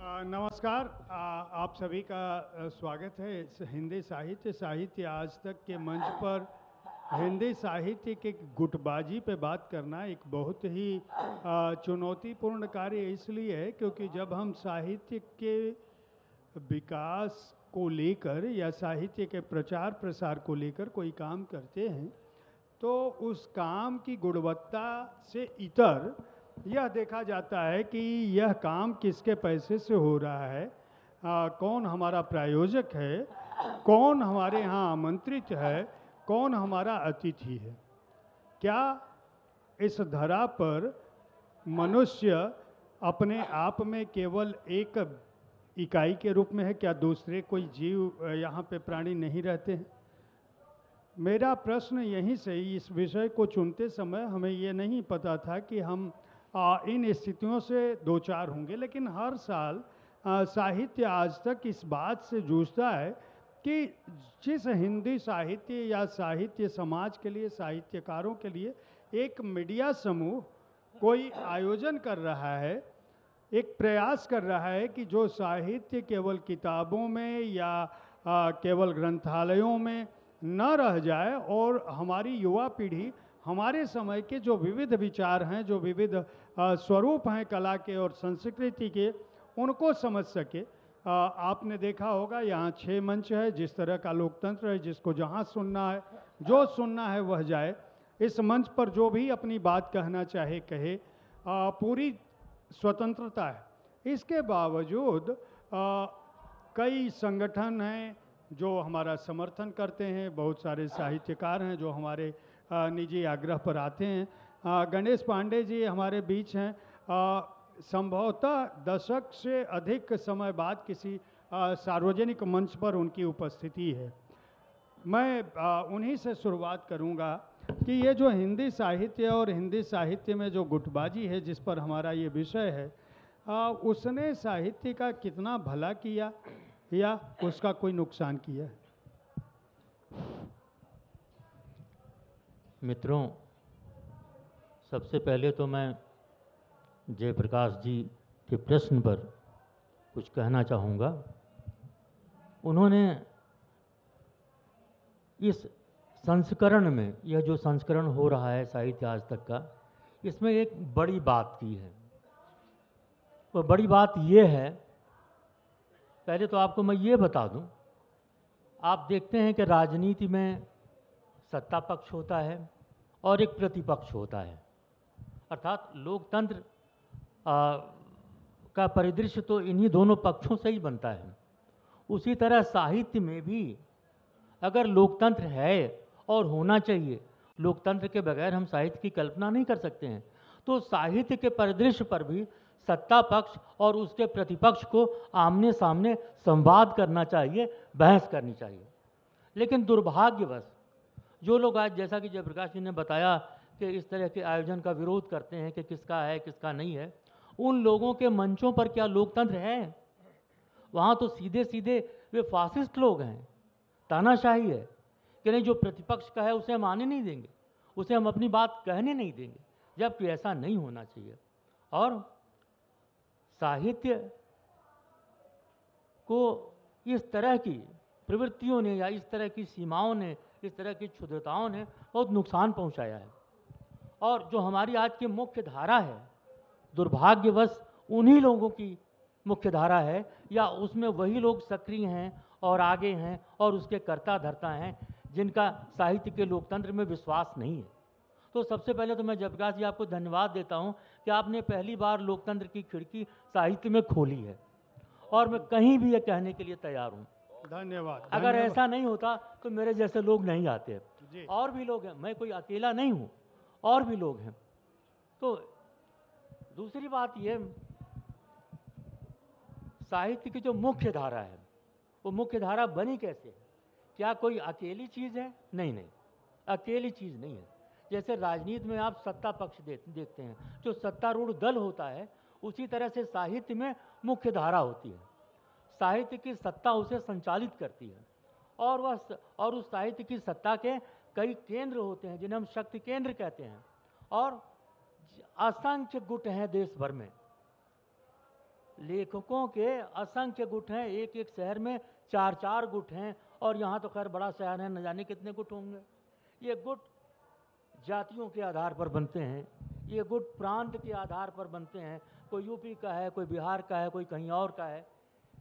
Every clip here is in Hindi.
नमस्कार। आप सभी का स्वागत है इस हिंदी साहित्य आज तक के मंच पर। हिंदी साहित्य के गुटबाजी पे बात करना एक बहुत ही चुनौतीपूर्ण कार्य इसलिए है क्योंकि जब हम साहित्य के विकास को लेकर या साहित्य के प्रचार प्रसार को लेकर कोई काम करते हैं तो उस काम की गुणवत्ता से इतर यह देखा जाता है कि यह काम किसके पैसे से हो रहा है, कौन हमारा प्रायोजक है, कौन हमारे यहाँ आमंत्रित है, कौन हमारा अतिथि है। क्या इस धरा पर मनुष्य अपने आप में केवल एक इकाई के रूप में है? क्या दूसरे कोई जीव यहाँ पे प्राणी नहीं रहते हैं? मेरा प्रश्न यहीं से, इस विषय को चुनते समय हमें ये नहीं पता था कि हम इन स्थितियों से दो चार होंगे, लेकिन हर साल साहित्य आज तक इस बात से जूझता है कि जिस हिंदी साहित्य या साहित्य समाज के लिए, साहित्यकारों के लिए एक मीडिया समूह कोई आयोजन कर रहा है, एक प्रयास कर रहा है कि जो साहित्य केवल किताबों में या केवल ग्रंथालयों में न रह जाए और हमारी युवा पीढ़ी हमारे समय के जो विविध विचार हैं, जो विविध स्वरूप हैं कला के और संस्कृति के, उनको समझ सके। आपने देखा होगा यहाँ 6 मंच है, जिस तरह का लोकतंत्र है, जिसको जहाँ सुनना है, जो सुनना है वह जाए। इस मंच पर जो भी अपनी बात कहना चाहे कहे, पूरी स्वतंत्रता है। इसके बावजूद कई संगठन हैं जो हमारा समर्थन करते हैं, बहुत सारे साहित्यकार हैं जो हमारे निजी आग्रह पर आते हैं। गणेश पांडे जी हमारे बीच हैं। संभवतः दशक से अधिक समय बाद किसी सार्वजनिक मंच पर उनकी उपस्थिति है। मैं उन्हीं से शुरुआत करूंगा कि ये जो हिंदी साहित्य और हिंदी साहित्य में जो गुटबाजी है जिस पर हमारा ये विषय है, उसने साहित्य का कितना भला किया या उसका कोई नुकसान किया है? मित्रों, सबसे पहले तो मैं जयप्रकाश जी के प्रश्न पर कुछ कहना चाहूँगा। उन्होंने इस संस्करण में, यह जो संस्करण हो रहा है साहित्य आज तक का, इसमें एक बड़ी बात की है। वह बड़ी बात ये है, पहले तो आपको मैं ये बता दूं, आप देखते हैं कि राजनीति में सत्ता पक्ष होता है और एक प्रतिपक्ष होता है, अर्थात लोकतंत्र का परिदृश्य तो इन्हीं दोनों पक्षों से ही बनता है। उसी तरह साहित्य में भी अगर लोकतंत्र है और होना चाहिए, लोकतंत्र के बगैर हम साहित्य की कल्पना नहीं कर सकते हैं, तो साहित्य के परिदृश्य पर भी सत्ता पक्ष और उसके प्रतिपक्ष को आमने सामने संवाद करना चाहिए, बहस करनी चाहिए। लेकिन दुर्भाग्यवश जो लोग आज, जैसा कि जयप्रकाश जी ने बताया कि इस तरह के आयोजन का विरोध करते हैं कि किसका है किसका नहीं है, उन लोगों के मंचों पर क्या लोकतंत्र है? वहाँ तो सीधे सीधे वे फासिस्ट लोग हैं, तानाशाही है कि नहीं, जो प्रतिपक्ष का है उसे हम आने नहीं देंगे, उसे हम अपनी बात कहने नहीं देंगे, जबकि ऐसा नहीं होना चाहिए। और साहित्य को इस तरह की प्रवृत्तियों ने या इस तरह की सीमाओं ने, इस तरह की क्षुद्रताओं ने बहुत नुकसान पहुंचाया है। और जो हमारी आज की मुख्य धारा है, दुर्भाग्यवश उन्हीं लोगों की मुख्य धारा है, या उसमें वही लोग सक्रिय हैं और आगे हैं और उसके कर्ता धर्ता हैं जिनका साहित्य के लोकतंत्र में विश्वास नहीं है। तो सबसे पहले तो मैं जयप्रकाश जी आपको धन्यवाद देता हूं कि आपने पहली बार लोकतंत्र की खिड़की साहित्य में खोली है, और मैं कहीं भी ये कहने के लिए तैयार हूँ। धन्यवाद। अगर ऐसा नहीं होता तो मेरे जैसे लोग नहीं आते जी। और भी लोग हैं, मैं कोई अकेला नहीं हूँ, और भी लोग हैं। तो दूसरी बात ये, साहित्य की जो मुख्य धारा है वो मुख्य धारा बनी कैसे है? क्या कोई अकेली चीज़ है? नहीं नहीं, अकेली चीज़ नहीं है। जैसे राजनीति में आप सत्ता पक्ष देखते हैं, जो सत्तारूढ़ दल होता है, उसी तरह से साहित्य में मुख्य धारा होती है। साहित्य की सत्ता उसे संचालित करती है, और उस साहित्य की सत्ता के कई केंद्र होते हैं जिन्हें हम शक्ति केंद्र कहते हैं, और असंख्य गुट हैं देश भर में। लेखकों के असंख्य गुट हैं, एक एक शहर में 4-4 गुट हैं, और यहाँ तो खैर बड़ा शहर है, न जाने कितने गुट होंगे। ये गुट जातियों के आधार पर बनते हैं, ये गुट प्रांत के आधार पर बनते हैं, कोई यूपी का है, कोई बिहार का है, कोई कहीं और का है।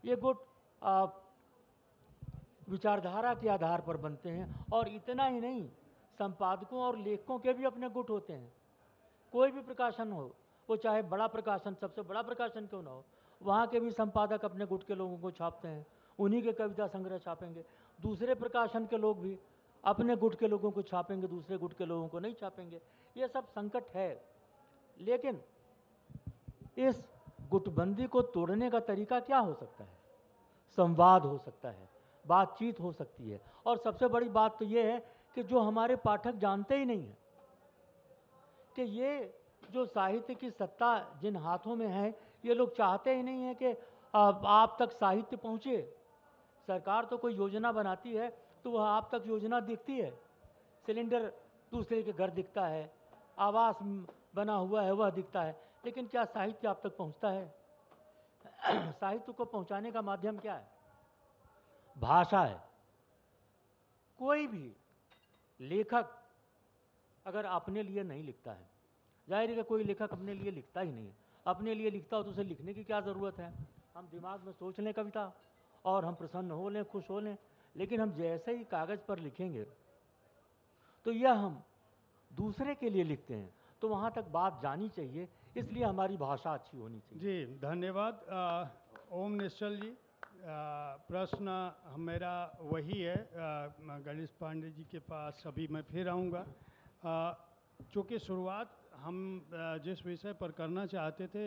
ये गुट विचारधारा के आधार पर बनते हैं। और इतना ही नहीं, संपादकों और लेखकों के भी अपने गुट होते हैं। कोई भी प्रकाशन हो, वो चाहे बड़ा प्रकाशन, सबसे बड़ा प्रकाशन क्यों ना हो, वहाँ के भी संपादक अपने गुट के लोगों को छापते हैं, उन्हीं के कविता संग्रह छापेंगे। दूसरे प्रकाशन के लोग भी अपने गुट के लोगों को छापेंगे, दूसरे गुट के लोगों को नहीं छापेंगे। ये सब संकट है। लेकिन इस गुटबंदी को तोड़ने का तरीका क्या हो सकता है? संवाद हो सकता है, बातचीत हो सकती है। और सबसे बड़ी बात तो ये है कि जो हमारे पाठक जानते ही नहीं हैं कि ये जो साहित्य की सत्ता जिन हाथों में है, ये लोग चाहते ही नहीं है कि आप तक साहित्य पहुँचे। सरकार तो कोई योजना बनाती है तो वह आप तक योजना दिखती है, सिलेंडर दूसरे के घर दिखता है, आवास बना हुआ है वह दिखता है, लेकिन क्या साहित्य आप तक पहुँचता है? साहित्य को पहुँचाने का माध्यम क्या है? भाषा है। कोई भी लेखक अगर अपने लिए नहीं लिखता है, जाहिर है कि कोई लेखक अपने लिए लिखता ही नहीं है। अपने लिए लिखता हो तो उसे लिखने की क्या ज़रूरत है? हम दिमाग में सोच लें कविता और हम प्रसन्न हो लें, खुश हो लें, लेकिन हम जैसे ही कागज़ पर लिखेंगे तो यह हम दूसरे के लिए लिखते हैं, तो वहाँ तक बात जानी चाहिए। इसलिए हमारी भाषा अच्छी होनी चाहिए। जी धन्यवाद। ओम निश्चल जी, प्रश्न मेरा वही है, गणेश पांडे जी के पास अभी मैं फिर आऊँगा। चूँकि शुरुआत हम जिस विषय पर करना चाहते थे,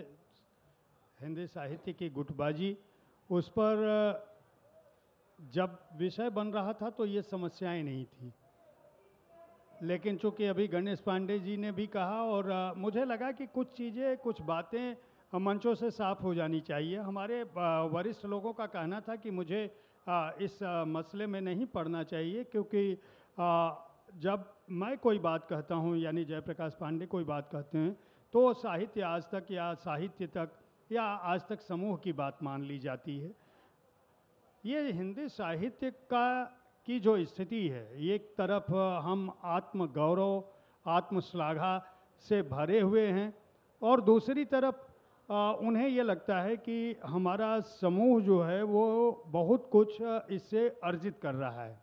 हिंदी साहित्य की गुटबाजी, उस पर जब विषय बन रहा था तो ये समस्याएं नहीं थी। लेकिन चूँकि अभी गणेश पांडे जी ने भी कहा और मुझे लगा कि कुछ चीज़ें, कुछ बातें मंचों से साफ हो जानी चाहिए। हमारे वरिष्ठ लोगों का कहना था कि मुझे इस मसले में नहीं पढ़ना चाहिए, क्योंकि जब मैं कोई बात कहता हूँ, यानी जयप्रकाश पांडे कोई बात कहते हैं, तो साहित्य आज तक या साहित्य तक या आज तक समूह की बात मान ली जाती है। ये हिंदी साहित्य की जो स्थिति है, एक तरफ हम आत्मगौरव, आत्मश्लाघा से भरे हुए हैं, और दूसरी तरफ उन्हें ये लगता है कि हमारा समूह जो है वो बहुत कुछ इससे अर्जित कर रहा है।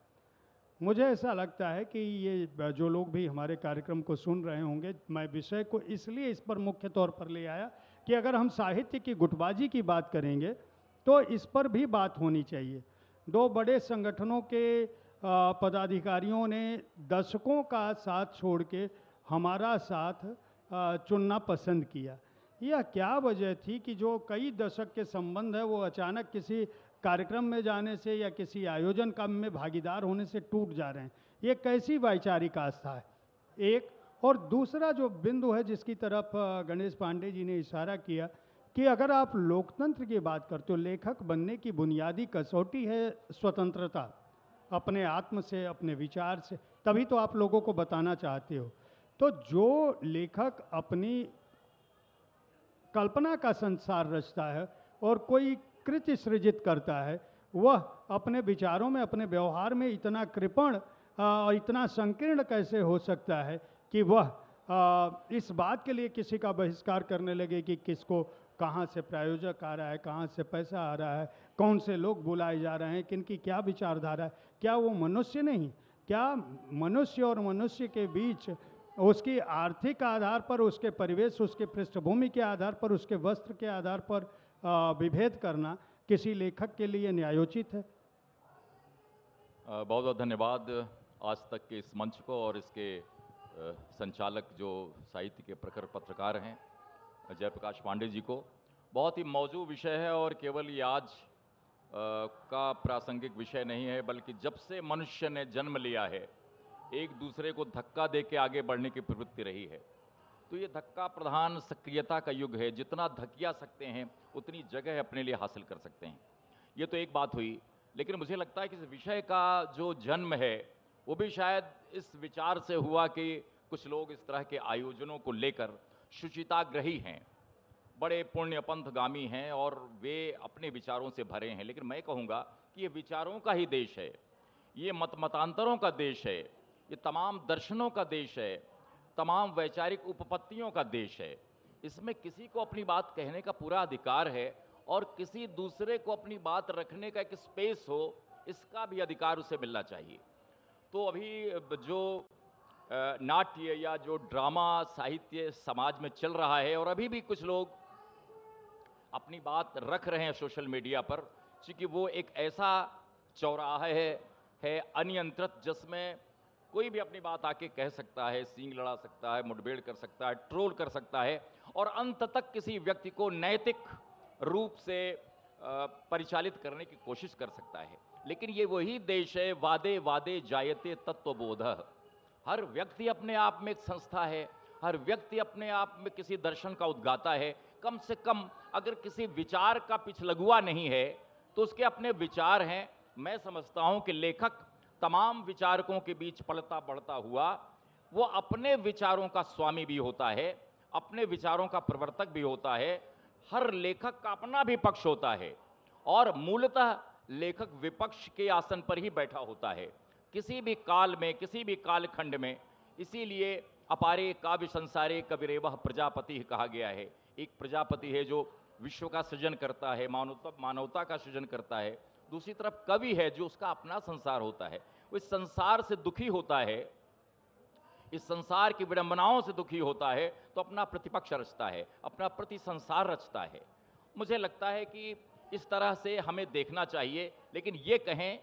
मुझे ऐसा लगता है कि ये जो लोग भी हमारे कार्यक्रम को सुन रहे होंगे, मैं विषय को इसलिए इस पर मुख्य तौर पर ले आया कि अगर हम साहित्य की गुटबाजी की बात करेंगे तो इस पर भी बात होनी चाहिए। दो बड़े संगठनों के पदाधिकारियों ने दशकों का साथ छोड़ के हमारा साथ चुनना पसंद किया। यह क्या वजह थी कि जो कई दशक के संबंध है वो अचानक किसी कार्यक्रम में जाने से या किसी आयोजन काम में भागीदार होने से टूट जा रहे हैं? ये कैसी वैचारिक आस्था है? एक और दूसरा जो बिंदु है जिसकी तरफ गणेश पांडे जी ने इशारा किया कि अगर आप लोकतंत्र की बात करते हो, लेखक बनने की बुनियादी कसौटी है स्वतंत्रता, अपने आत्म से, अपने विचार से, तभी तो आप लोगों को बताना चाहते हो। तो जो लेखक अपनी कल्पना का संसार रचता है और कोई कृति सृजित करता है, वह अपने विचारों में, अपने व्यवहार में इतना कृपण और इतना संकीर्ण कैसे हो सकता है कि वह इस बात के लिए किसी का बहिष्कार करने लगे कि किसको कहाँ से प्रायोजक आ रहा है, कहाँ से पैसा आ रहा है, कौन से लोग बुलाए जा रहे हैं, किनकी क्या विचारधारा है। क्या वो मनुष्य नहीं? क्या मनुष्य और मनुष्य के बीच उसकी आर्थिक आधार पर, उसके परिवेश, उसके पृष्ठभूमि के आधार पर, उसके वस्त्र के आधार पर विभेद करना किसी लेखक के लिए न्यायोचित है? बहुत बहुत धन्यवाद आज तक के इस मंच को और इसके संचालक जो साहित्य के प्रखर पत्रकार हैं जयप्रकाश पांडे जी को। बहुत ही मौजूद विषय है और केवल ये आज का प्रासंगिक विषय नहीं है, बल्कि जब से मनुष्य ने जन्म लिया है एक दूसरे को धक्का दे के आगे बढ़ने की प्रवृत्ति रही है। तो ये धक्का प्रधान सक्रियता का युग है। जितना धकिया सकते हैं उतनी जगह अपने लिए हासिल कर सकते हैं। ये तो एक बात हुई, लेकिन मुझे लगता है कि इस विषय का जो जन्म है वो भी शायद इस विचार से हुआ कि कुछ लोग इस तरह के आयोजनों को लेकर शुचिताग्रही हैं। बड़े पुण्यपंथगामी हैं और वे अपने विचारों से भरे हैं, लेकिन मैं कहूँगा कि ये विचारों का ही देश है, ये मतांतरों का देश है, ये तमाम दर्शनों का देश है, तमाम वैचारिक उपपत्तियों का देश है। इसमें किसी को अपनी बात कहने का पूरा अधिकार है और किसी दूसरे को अपनी बात रखने का एक स्पेस हो, इसका भी अधिकार उसे मिलना चाहिए। तो अभी जो नाट्य या जो ड्रामा साहित्य समाज में चल रहा है और अभी भी कुछ लोग अपनी बात रख रहे हैं सोशल मीडिया पर, क्योंकि वो एक ऐसा चौराहा है अनियंत्रित, जिसमें कोई भी अपनी बात आके कह सकता है, सींग लड़ा सकता है, मुठभेड़ कर सकता है, ट्रोल कर सकता है और अंत तक किसी व्यक्ति को नैतिक रूप से परिचालित करने की कोशिश कर सकता है। लेकिन ये वही देश है, वादे वादे जायते तत्वबोधः। हर व्यक्ति अपने आप में एक संस्था है, हर व्यक्ति अपने आप में किसी दर्शन का उद्गाता है। कम से कम अगर किसी विचार का पिछलगुआ नहीं है तो उसके अपने विचार हैं। मैं समझता हूं कि लेखक तमाम विचारकों के बीच पलता बढ़ता हुआ वो अपने विचारों का स्वामी भी होता है, अपने विचारों का प्रवर्तक भी होता है। हर लेखक का अपना भी पक्ष होता है और मूलतः लेखक विपक्ष के आसन पर ही बैठा होता है किसी भी काल में, किसी भी कालखंड में। इसीलिए अपारे काव्य संसारे कविरेवः प्रजापति कहा गया है। एक प्रजापति है जो विश्व का सृजन करता है, मानवता का सृजन करता है। दूसरी तरफ कवि है जो उसका अपना संसार होता है, वो इस संसार से दुखी होता है, इस संसार की विडंबनाओं से दुखी होता है, तो अपना प्रतिपक्ष रचता है, अपना प्रति संसार रचता है। मुझे लगता है कि इस तरह से हमें देखना चाहिए। लेकिन ये कहें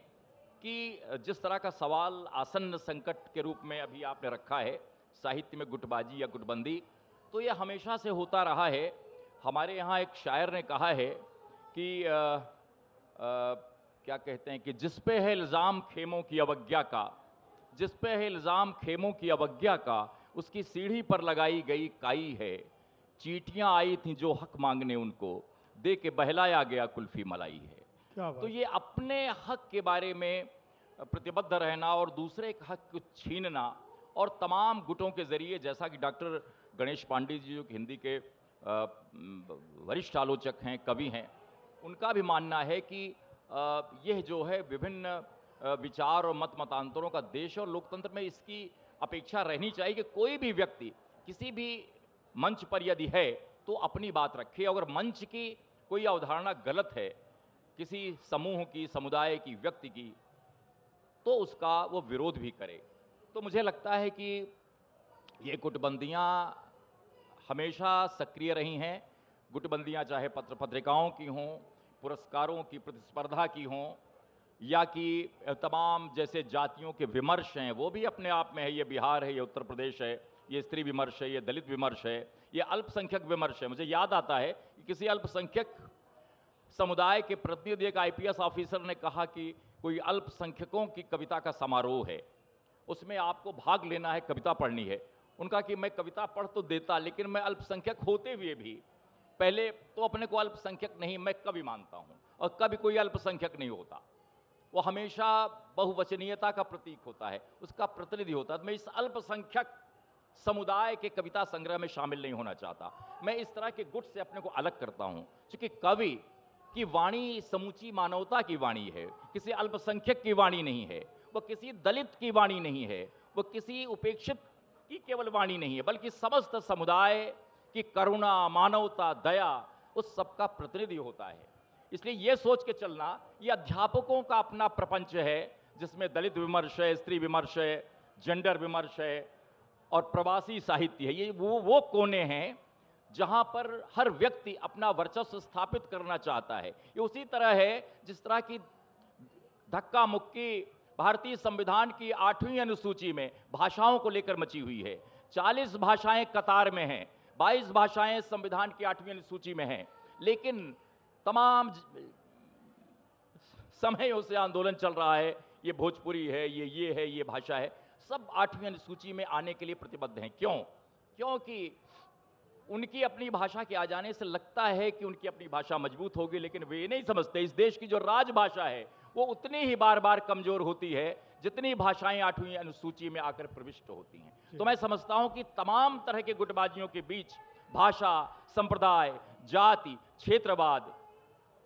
कि जिस तरह का सवाल आसन्न संकट के रूप में अभी आपने रखा है, साहित्य में गुटबाजी या गुटबंदी, तो यह हमेशा से होता रहा है। हमारे यहाँ एक शायर ने कहा है कि क्या कहते हैं कि जिस पे है इल्ज़ाम खेमों की अवज्ञा का, जिस पे है इल्ज़ाम खेमों की अवज्ञा का, उसकी सीढ़ी पर लगाई गई काई है। चींटियां आई थीं जो हक मांगने, उनको दे के बहलाया गया कुल्फी मलाई है। क्या बात। तो ये अपने हक के बारे में प्रतिबद्ध रहना और दूसरे के हक को छीनना, और तमाम गुटों के जरिए, जैसा कि डॉक्टर गणेश पांडे जी जो कि हिंदी के वरिष्ठ आलोचक हैं, कवि हैं, उनका भी मानना है कि यह जो है विभिन्न विचार और मतांतरों का देश, और लोकतंत्र में इसकी अपेक्षा रहनी चाहिए कि कोई भी व्यक्ति किसी भी मंच पर यदि है तो अपनी बात रखे। अगर मंच की कोई अवधारणा गलत है किसी समूह की, समुदाय की, व्यक्ति की, तो उसका वो विरोध भी करे। तो मुझे लगता है कि ये गुटबंदियाँ हमेशा सक्रिय रही हैं। गुटबंदियाँ चाहे पत्र पत्रिकाओं की हों, पुरस्कारों की प्रतिस्पर्धा की हों, या कि तमाम जैसे जातियों के विमर्श हैं, वो भी अपने आप में है। ये बिहार है, ये उत्तर प्रदेश है, ये स्त्री विमर्श है, ये दलित विमर्श है, ये अल्पसंख्यक विमर्श है। मुझे याद आता है कि किसी अल्पसंख्यक समुदाय के प्रतिनिधि, एक IPS ऑफिसर ने कहा कि कोई अल्पसंख्यकों की कविता का समारोह है, उसमें आपको भाग लेना है, कविता पढ़नी है। उनका कि मैं कविता पढ़ तो देता, लेकिन मैं अल्पसंख्यक होते हुए भी पहले तो अपने को अल्पसंख्यक नहीं, मैं कवि मानता हूँ, और कभी कोई अल्पसंख्यक नहीं होता। वो हमेशा बहुवचनीयता का प्रतीक होता है, उसका प्रतिनिधि होता है। मैं इस अल्पसंख्यक समुदाय के कविता संग्रह में शामिल नहीं होना चाहता। मैं इस तरह के गुट से अपने को अलग करता हूँ, क्योंकि कवि की वाणी समूची मानवता की वाणी है, किसी अल्पसंख्यक की वाणी नहीं है, वो किसी दलित की वाणी नहीं है, वो किसी उपेक्षित की केवल वाणी नहीं है, बल्कि समस्त समुदाय की करुणा, मानवता, दया, उस सबका प्रतिनिधि होता है। इसलिए ये सोच के चलना, ये अध्यापकों का अपना प्रपंच है, जिसमें दलित विमर्श है, स्त्री विमर्श है, जेंडर विमर्श है और प्रवासी साहित्य है। ये वो कोने हैं जहां पर हर व्यक्ति अपना वर्चस्व स्थापित करना चाहता है। ये उसी तरह है जिस तरह की धक्का मुक्की भारतीय संविधान की 8वीं अनुसूची में भाषाओं को लेकर मची हुई है। 40 भाषाएं कतार में हैं, 22 भाषाएं संविधान की 8वीं अनुसूची में हैं, लेकिन तमाम समयों से आंदोलन चल रहा है। ये भोजपुरी है, ये है, ये भाषा है, सब 8वीं अनुसूची में आने के लिए प्रतिबद्ध हैं। क्यों? क्योंकि उनकी अपनी भाषा के आ जाने से लगता है कि उनकी अपनी भाषा मजबूत होगी, लेकिन वे नहीं समझते इस देश की जो राजभाषा है वो उतनी ही बार बार कमजोर होती है जितनी भाषाएं 8वीं अनुसूची में आकर प्रविष्ट होती हैं। तो मैं समझता हूं कि तमाम तरह के गुटबाजियों के बीच भाषा, संप्रदाय, जाति, क्षेत्रवाद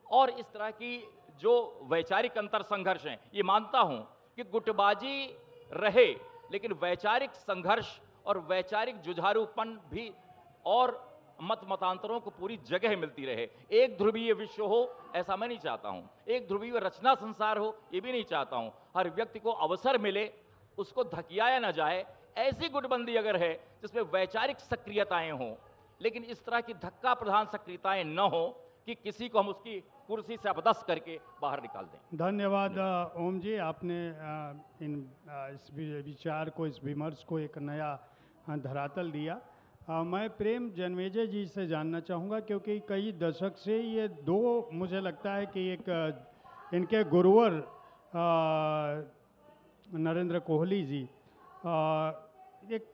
और इस तरह की जो वैचारिक अंतर संघर्ष हैं, ये मानता हूं कि गुटबाजी रहे, लेकिन वैचारिक संघर्ष और वैचारिक जुझारूपन भी और मतांतरों को पूरी जगह मिलती रहे। एक ध्रुवीय विश्व हो ऐसा मैं नहीं चाहता हूं, एक ध्रुवीय रचना संसार हो ये भी नहीं चाहता हूं। हर व्यक्ति को अवसर मिले, उसको धकियाया ना जाए। ऐसी गुटबंदी अगर है जिसमें वैचारिक सक्रियताएं हों, लेकिन इस तरह की धक्का प्रधान सक्रियताएं न हो कि किसी को हम उसकी कुर्सी से अपदस्थ करके बाहर निकाल दें। धन्यवाद ओम जी, आपने इस विचार को, इस विमर्श को एक नया धरातल दिया। मैं प्रेम जन्मेजय जी से जानना चाहूँगा, क्योंकि कई दशक से ये दो, मुझे लगता है कि एक इनके गुरुवर नरेंद्र कोहली जी, एक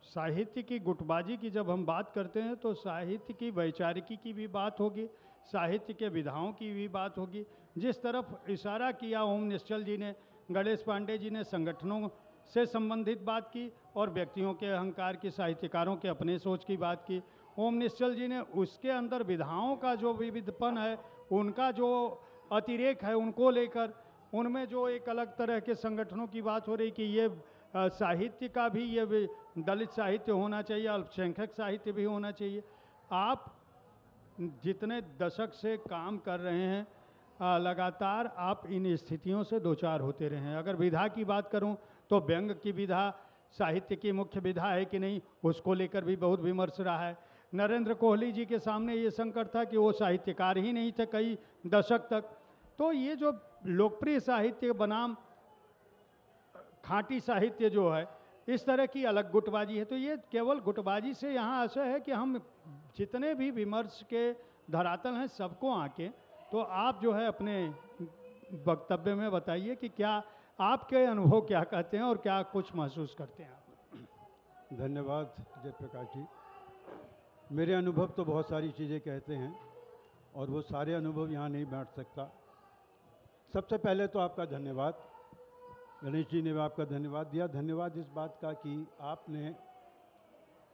साहित्य की गुटबाजी की जब हम बात करते हैं तो साहित्य की वैचारिकी की भी बात होगी, साहित्य के विधाओं की भी बात होगी। जिस तरफ इशारा किया ओम निश्चल जी ने, गणेश पांडे जी ने संगठनों से संबंधित बात की और व्यक्तियों के अहंकार की, साहित्यकारों के अपने सोच की बात की। ओम निश्चल जी ने उसके अंदर विधाओं का जो विविधपन है, उनका जो अतिरेक है, उनको लेकर उनमें जो एक अलग तरह के संगठनों की बात हो रही कि ये साहित्य का भी, ये दलित साहित्य होना चाहिए, अल्पसंख्यक साहित्य भी होना चाहिए। आप जितने दशक से काम कर रहे हैं, लगातार आप इन स्थितियों से दो चार होते रहे हैं। अगर विधा की बात करूं तो व्यंग की विधा साहित्य की मुख्य विधा है कि नहीं, उसको लेकर भी बहुत विमर्श रहा है। नरेंद्र कोहली जी के सामने ये संकट था कि वो साहित्यकार ही नहीं थे कई दशक तक। तो ये जो लोकप्रिय साहित्य बनाम खाँटी साहित्य जो है, इस तरह की अलग गुटबाजी है। तो ये केवल गुटबाजी से यहाँ आशय है कि हम जितने भी विमर्श के धरातल हैं सबको आके, तो आप जो है अपने वक्तव्य में बताइए कि क्या आपके अनुभव क्या कहते हैं और क्या कुछ महसूस करते हैं आप। धन्यवाद जयप्रकाश जी। मेरे अनुभव तो बहुत सारी चीज़ें कहते हैं और वो सारे अनुभव यहाँ नहीं बांट सकता। सबसे पहले तो आपका धन्यवाद, गणेश जी ने आपका धन्यवाद दिया। धन्यवाद इस बात का कि आपने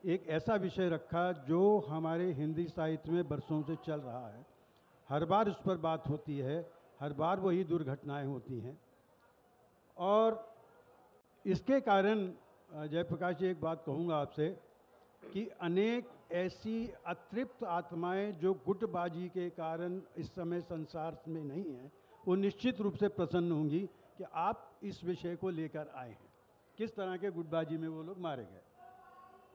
एक ऐसा विषय रखा जो हमारे हिंदी साहित्य में बरसों से चल रहा है। हर बार उस पर बात होती है, हर बार वही दुर्घटनाएं होती हैं। और इसके कारण जयप्रकाश जी एक बात कहूँगा आपसे कि अनेक ऐसी अतृप्त आत्माएं जो गुटबाजी के कारण इस समय संसार में नहीं हैं, वो निश्चित रूप से प्रसन्न होंगी कि आप इस विषय को लेकर आए हैं। किस तरह के गुटबाजी में वो लोग मारे गए।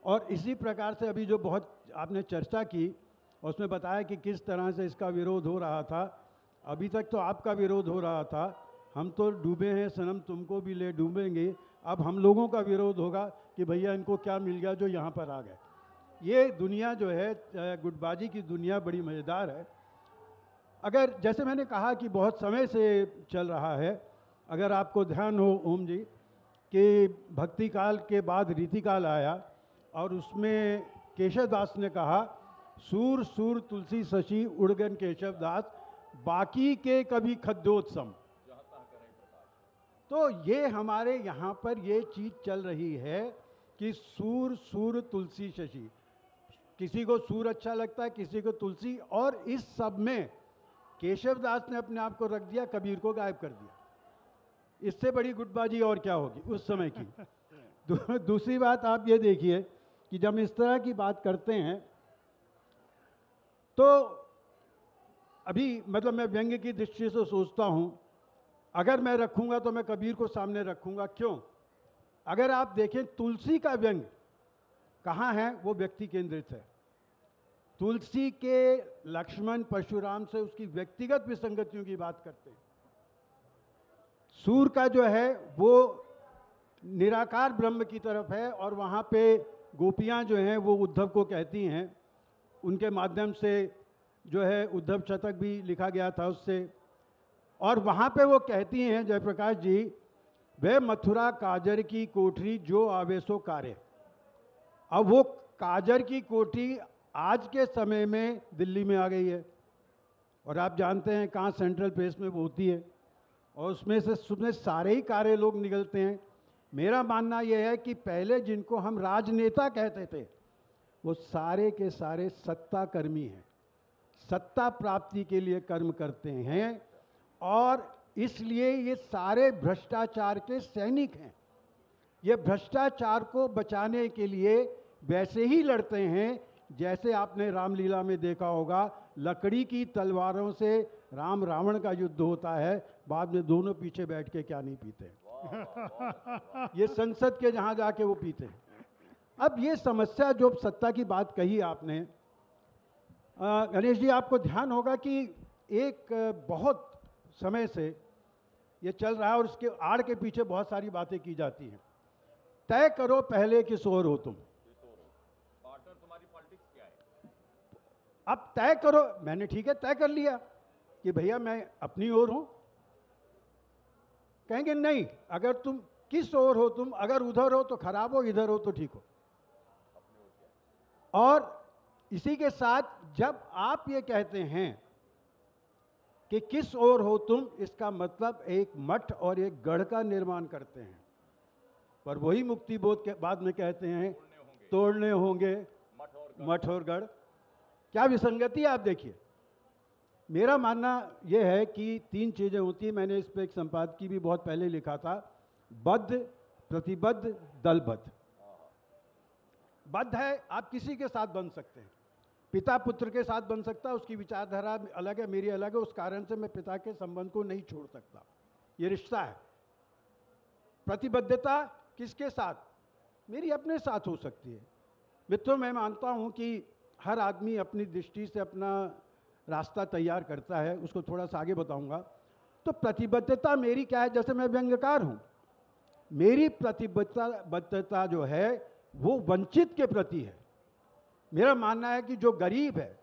और इसी प्रकार से अभी जो बहुत आपने चर्चा की, उसमें बताया कि किस तरह से इसका विरोध हो रहा था। अभी तक तो आपका विरोध हो रहा था, हम तो डूबे हैं सनम तुमको भी ले डूबेंगे। अब हम लोगों का विरोध होगा कि भैया इनको क्या मिल गया जो यहाँ पर आ गए। ये दुनिया जो है, गुटबाजी की दुनिया बड़ी मज़ेदार है। अगर जैसे मैंने कहा कि बहुत समय से चल रहा है, अगर आपको ध्यान हो ओम जी कि भक्ति काल के बाद रीतिकाल आया और उसमें केशव दास ने कहा, सूर सूर तुलसी शशि उड़गन केशव दास, बाकी के कभी खद्योत्सम। तो ये हमारे यहाँ पर ये चीज़ चल रही है कि सूर सूर तुलसी शशि, किसी को सूर अच्छा लगता है, किसी को तुलसी, और इस सब में केशव दास ने अपने आप को रख दिया, कबीर को गायब कर दिया। इससे बड़ी गुटबाजी और क्या होगी उस समय की। दूसरी बात आप ये देखिए कि जब इस तरह की बात करते हैं तो अभी मतलब मैं व्यंग्य की दृष्टि से सोचता हूँ, अगर मैं रखूँगा तो मैं कबीर को सामने रखूँगा। क्यों? अगर आप देखें तुलसी का व्यंग्य कहाँ है, वो व्यक्ति केंद्रित है। तुलसी के लक्ष्मण परशुराम से उसकी व्यक्तिगत विसंगतियों की बात करते हैं। सूर का जो है वो निराकार ब्रह्म की तरफ है और वहाँ पे गोपियाँ जो हैं वो उद्धव को कहती हैं, उनके माध्यम से जो है उद्धव शतक भी लिखा गया था उससे। और वहाँ पे वो कहती हैं जयप्रकाश जी, वे मथुरा काजर की कोठरी जो आवेशो कार्य। अब वो काजर की कोठरी आज के समय में दिल्ली में आ गई है और आप जानते हैं कहाँ सेंट्रल प्लेस में वो होती है और उसमें सारे ही कार्य लोग निकलते हैं। मेरा मानना यह है कि पहले जिनको हम राजनेता कहते थे वो सारे के सारे सत्ताकर्मी हैं। सत्ता प्राप्ति के लिए कर्म करते हैं और इसलिए ये सारे भ्रष्टाचार के सैनिक हैं। ये भ्रष्टाचार को बचाने के लिए वैसे ही लड़ते हैं जैसे आपने रामलीला में देखा होगा, लकड़ी की तलवारों से राम रावण का युद्ध होता है, बाद में दोनों पीछे बैठ के क्या नहीं पीते। ये संसद के जहाँ जाके वो पीते हैं। अब ये समस्या जो सत्ता की बात कही आपने, गणेश जी आपको ध्यान होगा कि एक बहुत समय से ये चल रहा है और उसके आड़ के पीछे बहुत सारी बातें की जाती हैं। तय करो पहले किस ओर हो तुम। पार्टनर तुम्हारी पॉलिटिक्स क्या है? अब तय करो, मैंने ठीक है तय कर लिया कि भैया मैं अपनी ओर हूं। कहेंगे नहीं, अगर तुम किस ओर हो तुम, अगर उधर हो तो खराब हो, इधर हो तो ठीक हो। और इसी के साथ जब आप ये कहते हैं कि किस ओर हो तुम, इसका मतलब एक मठ और एक गढ़ का निर्माण करते हैं। पर वही मुक्ति बोध के बाद में कहते हैं तोड़ने होंगे मठ और गढ़। क्या विसंगति है आप देखिए। मेरा मानना यह है कि 3 चीज़ें होती हैं। मैंने इस पर एक संपादकीय भी बहुत पहले लिखा था, बद्ध, प्रतिबद्ध, दलबद्ध। बद्ध है, आप किसी के साथ बन सकते हैं, पिता पुत्र के साथ बन सकता है, उसकी विचारधारा अलग है, मेरी अलग है, उस कारण से मैं पिता के संबंध को नहीं छोड़ सकता, ये रिश्ता है। प्रतिबद्धता किसके साथ? मेरी अपने साथ हो सकती है। मित्रों, मैं मानता हूं कि हर आदमी अपनी दृष्टि से अपना रास्ता तैयार करता है, उसको थोड़ा सा आगे बताऊंगा। तो प्रतिबद्धता मेरी क्या है? जैसे मैं व्यंग्यकार हूं, मेरी प्रतिबद्धता जो है वो वंचित के प्रति है। मेरा मानना है कि जो गरीब है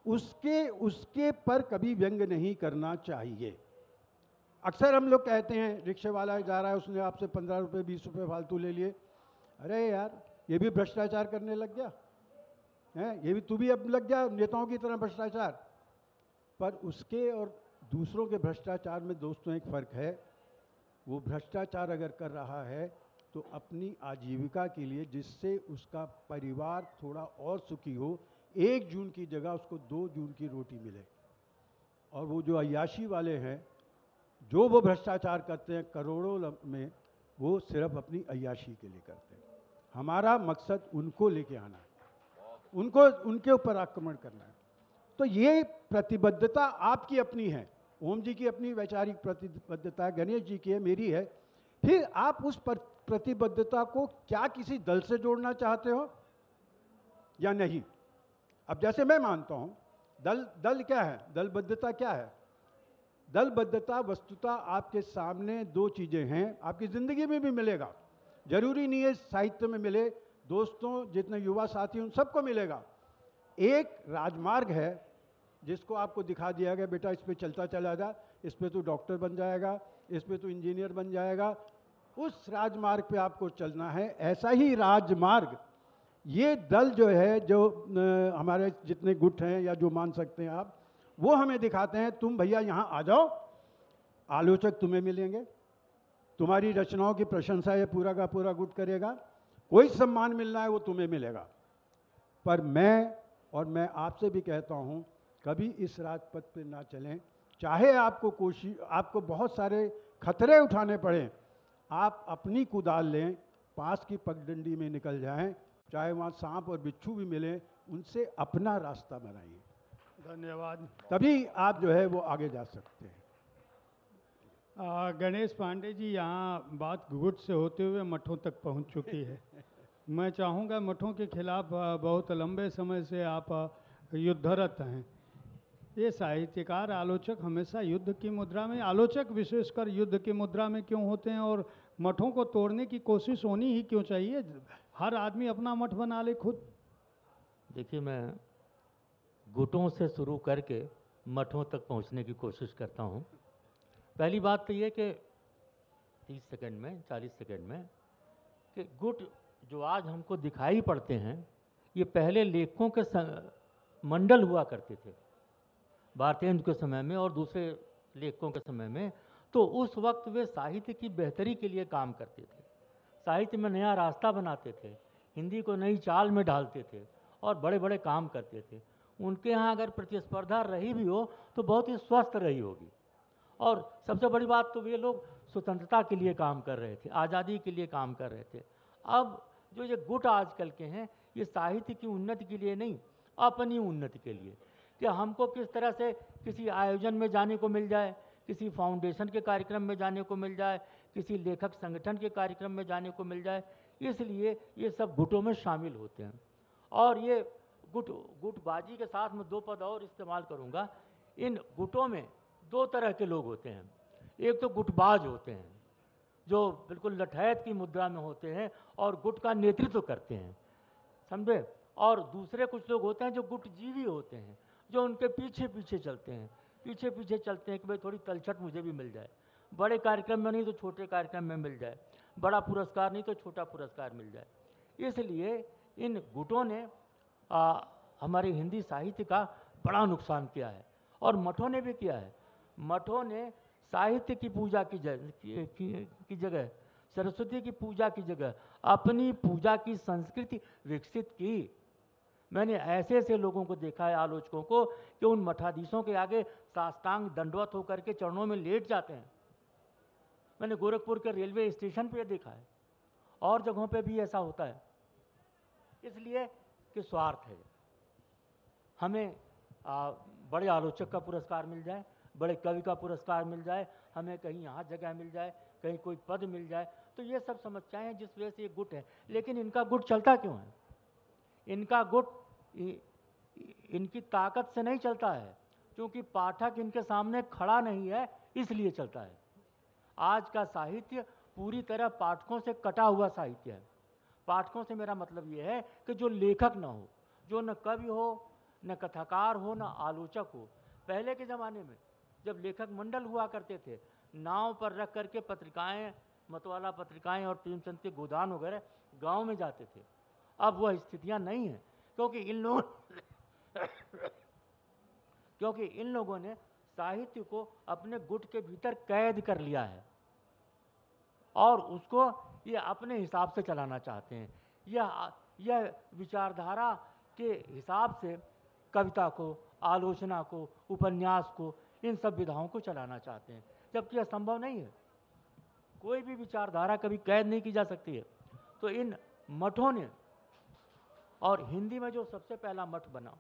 उसके पर कभी व्यंग नहीं करना चाहिए। अक्सर हम लोग कहते हैं, रिक्शे वाला जा रहा है, उसने आपसे 15 रुपये 20 रुपये फालतू ले लिए, अरे यार ये भी भ्रष्टाचार करने लग गया है, ये भी तू भी अब लग गया नेताओं की तरह भ्रष्टाचार। पर उसके और दूसरों के भ्रष्टाचार में दोस्तों एक फ़र्क है। वो भ्रष्टाचार अगर कर रहा है तो अपनी आजीविका के लिए, जिससे उसका परिवार थोड़ा और सुखी हो, 1 जून की जगह उसको 2 जून की रोटी मिले। और वो जो अय्याशी वाले हैं, जो वो भ्रष्टाचार करते हैं करोड़ों में, वो सिर्फ अपनी अय्याशी के लिए करते हैं। हमारा मकसद उनको लेके आना है, उनको उनके ऊपर आक्रमण करना है। तो ये प्रतिबद्धता आपकी अपनी है, ओम जी की अपनी वैचारिक प्रतिबद्धता है, गणेश जी की है, मेरी है। फिर आप उस प्रतिबद्धता को क्या किसी दल से जोड़ना चाहते हो या नहीं? अब जैसे मैं मानता हूं, दल क्या है, दलबद्धता क्या है? दलबद्धता वस्तुतः आपके सामने 2 चीज़ें हैं, आपकी ज़िंदगी में भी मिलेगा, जरूरी नहीं है साहित्य में मिले, दोस्तों जितने युवा साथी उन सबको मिलेगा। एक राजमार्ग है जिसको आपको दिखा दिया गया, बेटा इस पे चलता चला जा, इस पे तू डॉक्टर बन जाएगा, इस पे तू इंजीनियर बन जाएगा, उस राजमार्ग पे आपको चलना है। ऐसा ही राजमार्ग ये दल जो है, जो हमारे जितने गुट हैं या जो मान सकते हैं आप, वो हमें दिखाते हैं, तुम भैया यहाँ आ जाओ, आलोचक तुम्हें मिलेंगे, तुम्हारी रचनाओं की प्रशंसा ये पूरा का पूरा गुट करेगा, कोई सम्मान मिलना है वो तुम्हें मिलेगा। पर मैं आपसे भी कहता हूँ, कभी इस राजपथ पर ना चलें। चाहे आपको बहुत सारे खतरे उठाने पड़े, आप अपनी कुदाल लें, पास की पगडंडी में निकल जाएं, चाहे वहाँ सांप और बिच्छू भी मिले, उनसे अपना रास्ता बनाइए। धन्यवाद। तभी आप जो है वो आगे जा सकते हैं। गणेश पांडे जी, यहाँ बात गुट से होते हुए मठों तक पहुँच चुकी है। मैं चाहूँगा, मठों के खिलाफ बहुत लंबे समय से आप युद्धरत हैं। ये साहित्यकार, आलोचक हमेशा युद्ध की मुद्रा में, आलोचक विशेषकर युद्ध की मुद्रा में क्यों होते हैं, और मठों को तोड़ने की कोशिश होनी ही क्यों चाहिए? हर आदमी अपना मठ बना ले खुद। देखिए, मैं गुटों से शुरू करके मठों तक पहुंचने की कोशिश करता हूं। पहली बात तो ये कि 30 सेकंड में, 40 सेकंड में, कि गुट जो आज हमको दिखाई पड़ते हैं, ये पहले लेखकों के मंडल हुआ करते थे, भारतेंदु के समय में और दूसरे लेखकों के समय में। तो उस वक्त वे साहित्य की बेहतरी के लिए काम करते थे, साहित्य में नया रास्ता बनाते थे, हिंदी को नई चाल में ढालते थे और बड़े बड़े काम करते थे। उनके यहाँ अगर प्रतिस्पर्धा रही भी हो तो बहुत ही स्वस्थ रही होगी। और सबसे बड़ी बात तो वे लोग स्वतंत्रता के लिए काम कर रहे थे, आज़ादी के लिए काम कर रहे थे। अब जो ये गुट आजकल के हैं, ये साहित्य की उन्नति के लिए नहीं, अपनी उन्नति के लिए, कि हमको किस तरह से किसी आयोजन में जाने को मिल जाए, किसी फाउंडेशन के कार्यक्रम में जाने को मिल जाए, किसी लेखक संगठन के कार्यक्रम में जाने को मिल जाए, इसलिए ये सब गुटों में शामिल होते हैं। और ये गुटबाजी के साथ मैं दो पद और इस्तेमाल करूँगा। इन गुटों में दो तरह के लोग होते हैं। एक तो गुटबाज होते हैं जो बिल्कुल लठैत की मुद्रा में होते हैं और गुट का नेतृत्व करते हैं, समझे। और दूसरे कुछ लोग होते हैं जो गुटजीवी होते हैं, जो उनके पीछे पीछे चलते हैं, कि भाई थोड़ी तलछट मुझे भी मिल जाए, बड़े कार्यक्रम में नहीं तो छोटे कार्यक्रम में मिल जाए, बड़ा पुरस्कार नहीं तो छोटा पुरस्कार मिल जाए। इसलिए इन गुटों ने हमारे हिंदी साहित्य का बड़ा नुकसान किया है, और मठों ने भी किया है। मठों ने साहित्य की पूजा की जगह, सरस्वती की पूजा की जगह अपनी पूजा की संस्कृति विकसित की। मैंने ऐसे ऐसे लोगों को देखा है, आलोचकों को, कि उन मठाधीशों के आगे साष्टांग दंडवत होकर के चरणों में लेट जाते हैं। मैंने गोरखपुर के रेलवे स्टेशन पे देखा है, और जगहों पे भी ऐसा होता है। इसलिए कि स्वार्थ है। हमें बड़े आलोचक का पुरस्कार मिल जाए, बड़े कवि का पुरस्कार मिल जाए, हमें कहीं यहाँ जगह मिल जाए, कहीं कोई पद मिल जाए, तो ये सब समस्याएं हैं जिस वजह से ये गुट है। लेकिन इनका गुट चलता क्यों है? इनका गुट इनकी ताकत से नहीं चलता है, क्योंकि पाठक इनके सामने खड़ा नहीं है, इसलिए चलता है। आज का साहित्य पूरी तरह पाठकों से कटा हुआ साहित्य है। पाठकों से मेरा मतलब ये है कि जो लेखक न हो, जो न कवि हो, न कथाकार हो, न आलोचक हो। पहले के ज़माने में जब लेखक मंडल हुआ करते थे, नाव पर रख करके पत्रिकाएं, मतवाला पत्रिकाएं और प्रेमचंद के गोदान वगैरह गांव में जाते थे। अब वह स्थितियां नहीं हैं, क्योंकि इन लोगों ने साहित्य को अपने गुट के भीतर कैद कर लिया है, और उसको ये अपने हिसाब से चलाना चाहते हैं। यह विचारधारा के हिसाब से कविता को, आलोचना को, उपन्यास को, इन सब विधाओं को चलाना चाहते हैं, जबकि यह संभव नहीं है। कोई भी विचारधारा कभी कैद नहीं की जा सकती है। तो इन मठों ने, और हिंदी में जो सबसे पहला मठ बना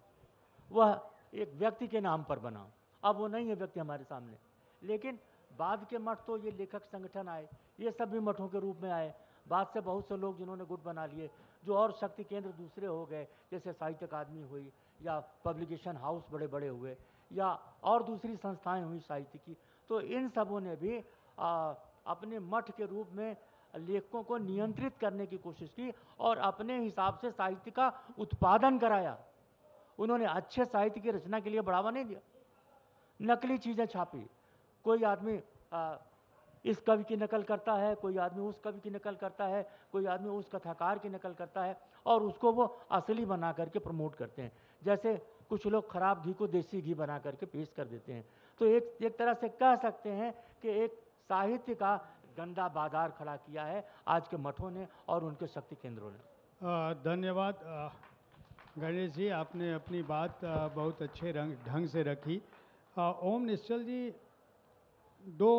वह एक व्यक्ति के नाम पर बना। अब वो नहीं है व्यक्ति हमारे सामने, लेकिन बाद के मठ तो ये लेखक संगठन आए, ये सब भी मठों के रूप में आए। बाद से बहुत से लोग जिन्होंने गुट बना लिए, जो और शक्ति केंद्र दूसरे हो गए, जैसे साहित्य अकादमी हुई, या पब्लिकेशन हाउस बड़े बड़े हुए, या और दूसरी संस्थाएं हुई साहित्य की। तो इन सबों ने भी अपने मठ के रूप में लेखकों को नियंत्रित करने की कोशिश की, और अपने हिसाब से साहित्य का उत्पादन कराया। उन्होंने अच्छे साहित्य की रचना के लिए बढ़ावा नहीं दिया, नकली चीज़ें छापी। कोई आदमी इस कवि की नकल करता है, कोई आदमी उस कवि की नकल करता है, कोई आदमी उस कथाकार की नकल करता है, और उसको वो असली बना करके प्रमोट करते हैं। जैसे कुछ लोग खराब घी को देसी घी बना करके पेश कर देते हैं। तो एक तरह से कह सकते हैं कि एक साहित्य का गंदा बाजार खड़ा किया है आज के मठों ने और उनके शक्ति केंद्रों ने। धन्यवाद गणेश जी, आपने अपनी बात बहुत अच्छे ढंग से रखी। ओम निश्चल जी, दो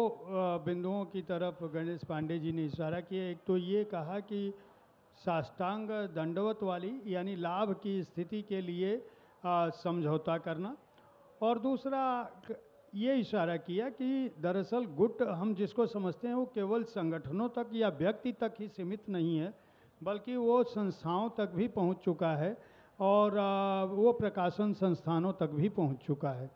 बिंदुओं की तरफ गणेश पांडे जी ने इशारा किया। एक तो ये कहा कि साष्टांग दंडवत वाली यानी लाभ की स्थिति के लिए समझौता करना, और दूसरा ये इशारा किया कि दरअसल गुट हम जिसको समझते हैं वो केवल संगठनों तक या व्यक्ति तक ही सीमित नहीं है, बल्कि वो संस्थाओं तक भी पहुंच चुका है, और वो प्रकाशन संस्थानों तक भी पहुंच चुका है,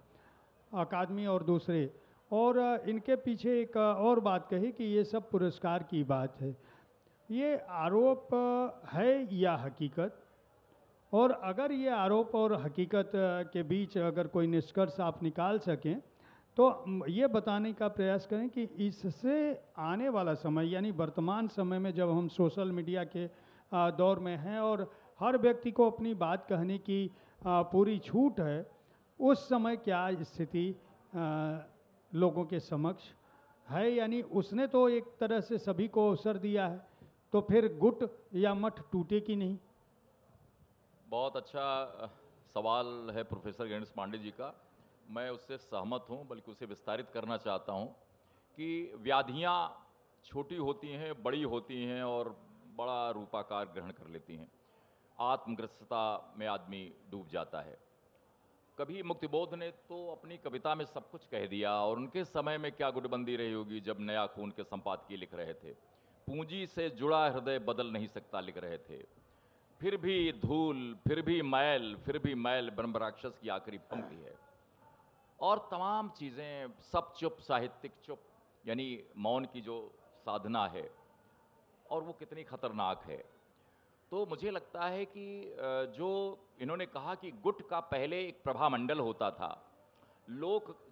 अकादमी और दूसरे। और इनके पीछे एक और बात कही कि ये सब पुरस्कार की बात है। ये आरोप है या हकीकत? और अगर ये आरोप और हकीकत के बीच अगर कोई निष्कर्ष आप निकाल सकें तो ये बताने का प्रयास करें कि इससे आने वाला समय यानी वर्तमान समय में जब हम सोशल मीडिया के दौर में हैं और हर व्यक्ति को अपनी बात कहने की पूरी छूट है, उस समय क्या स्थिति लोगों के समक्ष है? यानी उसने तो एक तरह से सभी को अवसर दिया है, तो फिर गुट या मठ टूटे कि नहीं? बहुत अच्छा सवाल है प्रोफेसर गणेश पांडे जी का, मैं उससे सहमत हूं, बल्कि उसे विस्तारित करना चाहता हूं कि व्याधियां छोटी होती हैं, बड़ी होती हैं और बड़ा रूपाकार ग्रहण कर लेती हैं। आत्मग्रस्तता में आदमी डूब जाता है। कभी मुक्तिबोध ने तो अपनी कविता में सब कुछ कह दिया, और उनके समय में क्या गुटबंदी रही होगी जब नया खून के संपादकीय लिख रहे थे। पूंजी से जुड़ा हृदय बदल नहीं सकता लिख रहे थे। फिर भी धूल, फिर भी मैल ब्रह्म राक्षस की आखिरी पंक्ति है। और तमाम चीज़ें, सब चुप, साहित्यिक चुप, यानी मौन की जो साधना है, और वो कितनी खतरनाक है। तो मुझे लगता है कि जो इन्होंने कहा कि गुट का पहले एक प्रभामंडल होता था,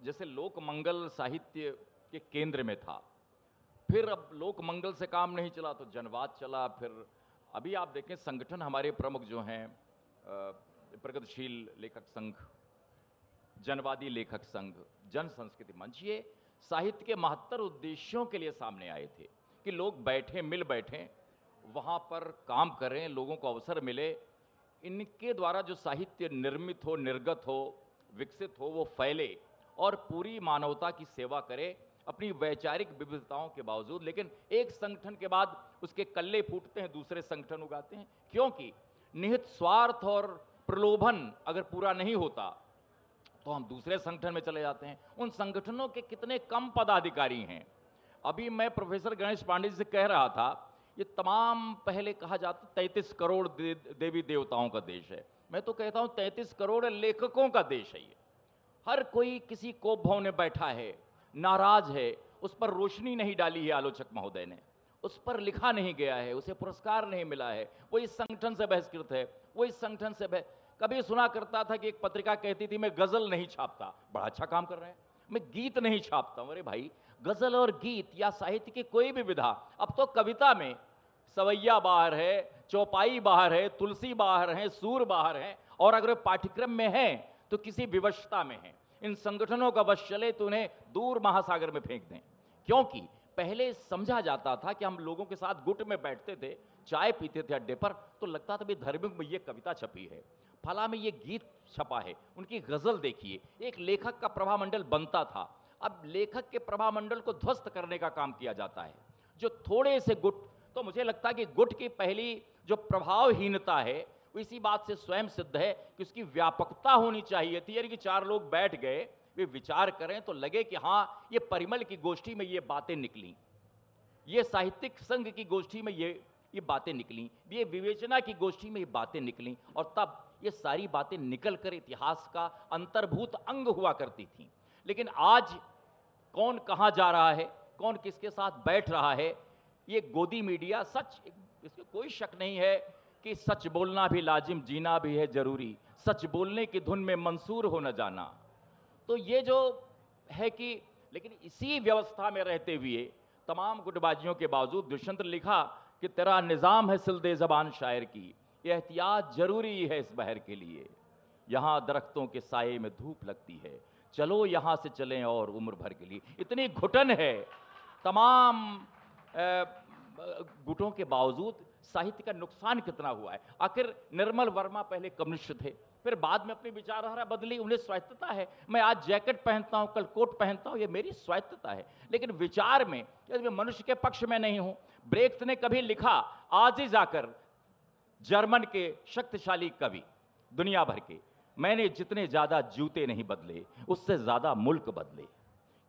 जैसे लोक मंगल साहित्य के केंद्र में था, फिर अब लोक मंगल से काम नहीं चला तो जनवाद चला, फिर अभी आप देखें संगठन हमारे प्रमुख जो हैं, प्रगतिशील लेखक संघ, जनवादी लेखक संघ, जन संस्कृति मंच, ये साहित्य के महत्तर उद्देश्यों के लिए सामने आए थे कि लोग बैठें, मिल बैठें, वहाँ पर काम करें, लोगों को अवसर मिले, इनके द्वारा जो साहित्य निर्मित हो, निर्गत हो, विकसित हो, वो फैले और पूरी मानवता की सेवा करे अपनी वैचारिक विविधताओं के बावजूद। लेकिन एक संगठन के बाद उसके कल्ले फूटते हैं, दूसरे संगठन उगाते हैं, क्योंकि निहित स्वार्थ और प्रलोभन अगर पूरा नहीं होता तो हम दूसरे संगठन में चले जाते हैं। उन संगठनों के कितने कम पदाधिकारी हैं। अभी मैं प्रोफेसर गणेश पांडे जी से कह रहा था, ये तमाम पहले कहा जाता 33 करोड़ देवी देवताओं का देश है। मैं तो कहता हूं 33 करोड़ लेखकों का देश है ये। हर कोई किसी कोप भाव में बैठा है, नाराज है, उस पर रोशनी नहीं डाली है आलोचक महोदय ने, उस पर लिखा नहीं गया है, उसे पुरस्कार नहीं मिला है, वो इस संगठन से बहिष्कृत है, वो इस संगठन से कभी सुना करता था कि एक पत्रिका कहती थी मैं गजल नहीं छापता, बड़ा अच्छा काम कर रहे हैं, मैं गीत नहीं छापता। अरे भाई, गजल और गीत या साहित्य की कोई भी विधा, अब तो कविता में सवैया बाहर है, चौपाई बाहर है, तुलसी बाहर है, सूर बाहर है, और अगर पाठ्यक्रम में है तो किसी विवशता में है। इन संगठनों का वश चले तो उन्हें दूर महासागर में फेंक दें, क्योंकि पहले समझा जाता था कि हम लोगों के साथ गुट में बैठते थे, चाय पीते थे अड्डे पर, तो लगता था भाई धार्मिक में ये कविता छपी है, फला में ये गीत छपा है, उनकी गजल देखिए, एक लेखक का प्रभामंडल बनता था। अब लेखक के प्रभामंडल को ध्वस्त करने का काम किया जाता है। जो थोड़े से गुट, तो मुझे लगता है कि गुट की पहली जो प्रभावहीनता है वो इसी बात से स्वयं सिद्ध है कि उसकी व्यापकता होनी चाहिए थी। यानी कि 4 लोग बैठ गए, वे विचार करें तो लगे कि हाँ, ये परिमल की गोष्ठी में ये बातें निकली, ये साहित्यिक संघ की गोष्ठी में ये बातें निकली, ये विवेचना की गोष्ठी में ये बातें निकली, और तब ये सारी बातें निकल कर इतिहास का अंतर्भूत अंग हुआ करती थी। लेकिन आज कौन कहाँ जा रहा है, कौन किसके साथ बैठ रहा है, ये गोदी मीडिया, सच इसमें कोई शक नहीं है कि सच बोलना भी लाजिम, जीना भी है जरूरी, सच बोलने की धुन में मंसूर हो न जाना। तो ये जो है कि, लेकिन इसी व्यवस्था में रहते हुए तमाम गुटबाजियों के बावजूद दुष्यंत ने लिखा कि तेरा निज़ाम है सिलदे ज़बान शायर की, ये एहतियात जरूरी है इस बहर के लिए, यहाँ दरख्तों के साये में धूप लगती है, चलो यहाँ से चलें और उम्र भर के लिए। इतनी घुटन है तमाम गुटों के बावजूद, साहित्य का नुकसान कितना हुआ है। आखिर निर्मल वर्मा पहले कम्युनिस्ट थे, फिर बाद में अपनी विचारधारा बदली, उन्हें स्वायत्तता है, मैं आज जैकेट पहनता हूं, कल कोट पहनता हूं, ये मेरी स्वायत्तता है। लेकिन विचार में यदि मैं मनुष्य के पक्ष में नहीं हूं। ब्रेख्त ने कभी लिखा, आज ही जाकर जर्मन के शक्तिशाली कवि दुनिया भर के, मैंने जितने ज्यादा जूते नहीं बदले उससे ज्यादा मुल्क बदले।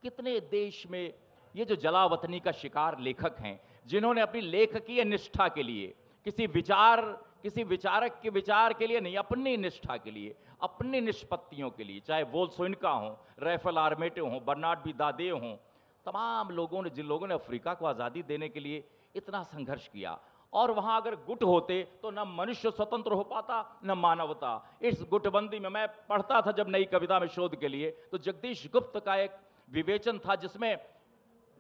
कितने देश में ये जो जलावतनी का शिकार लेखक हैं, जिन्होंने अपनी लेखकीय निष्ठा के लिए, किसी विचारक के विचार के लिए नहीं, अपनी निष्ठा के लिए, अपनी निष्पत्तियों के लिए, चाहे वोल्सोइनका हो, रैफल आर्मेटे हो, बर्नार्ड बी दादे हो, तमाम लोगों ने, जिन लोगों ने अफ्रीका को आज़ादी देने के लिए इतना संघर्ष किया, और वहाँ अगर गुट होते तो न मनुष्य स्वतंत्र हो पाता न मानवता। इस गुटबंदी में मैं पढ़ता था जब नई कविता में शोध के लिए, तो जगदीश गुप्त का एक विवेचन था जिसमें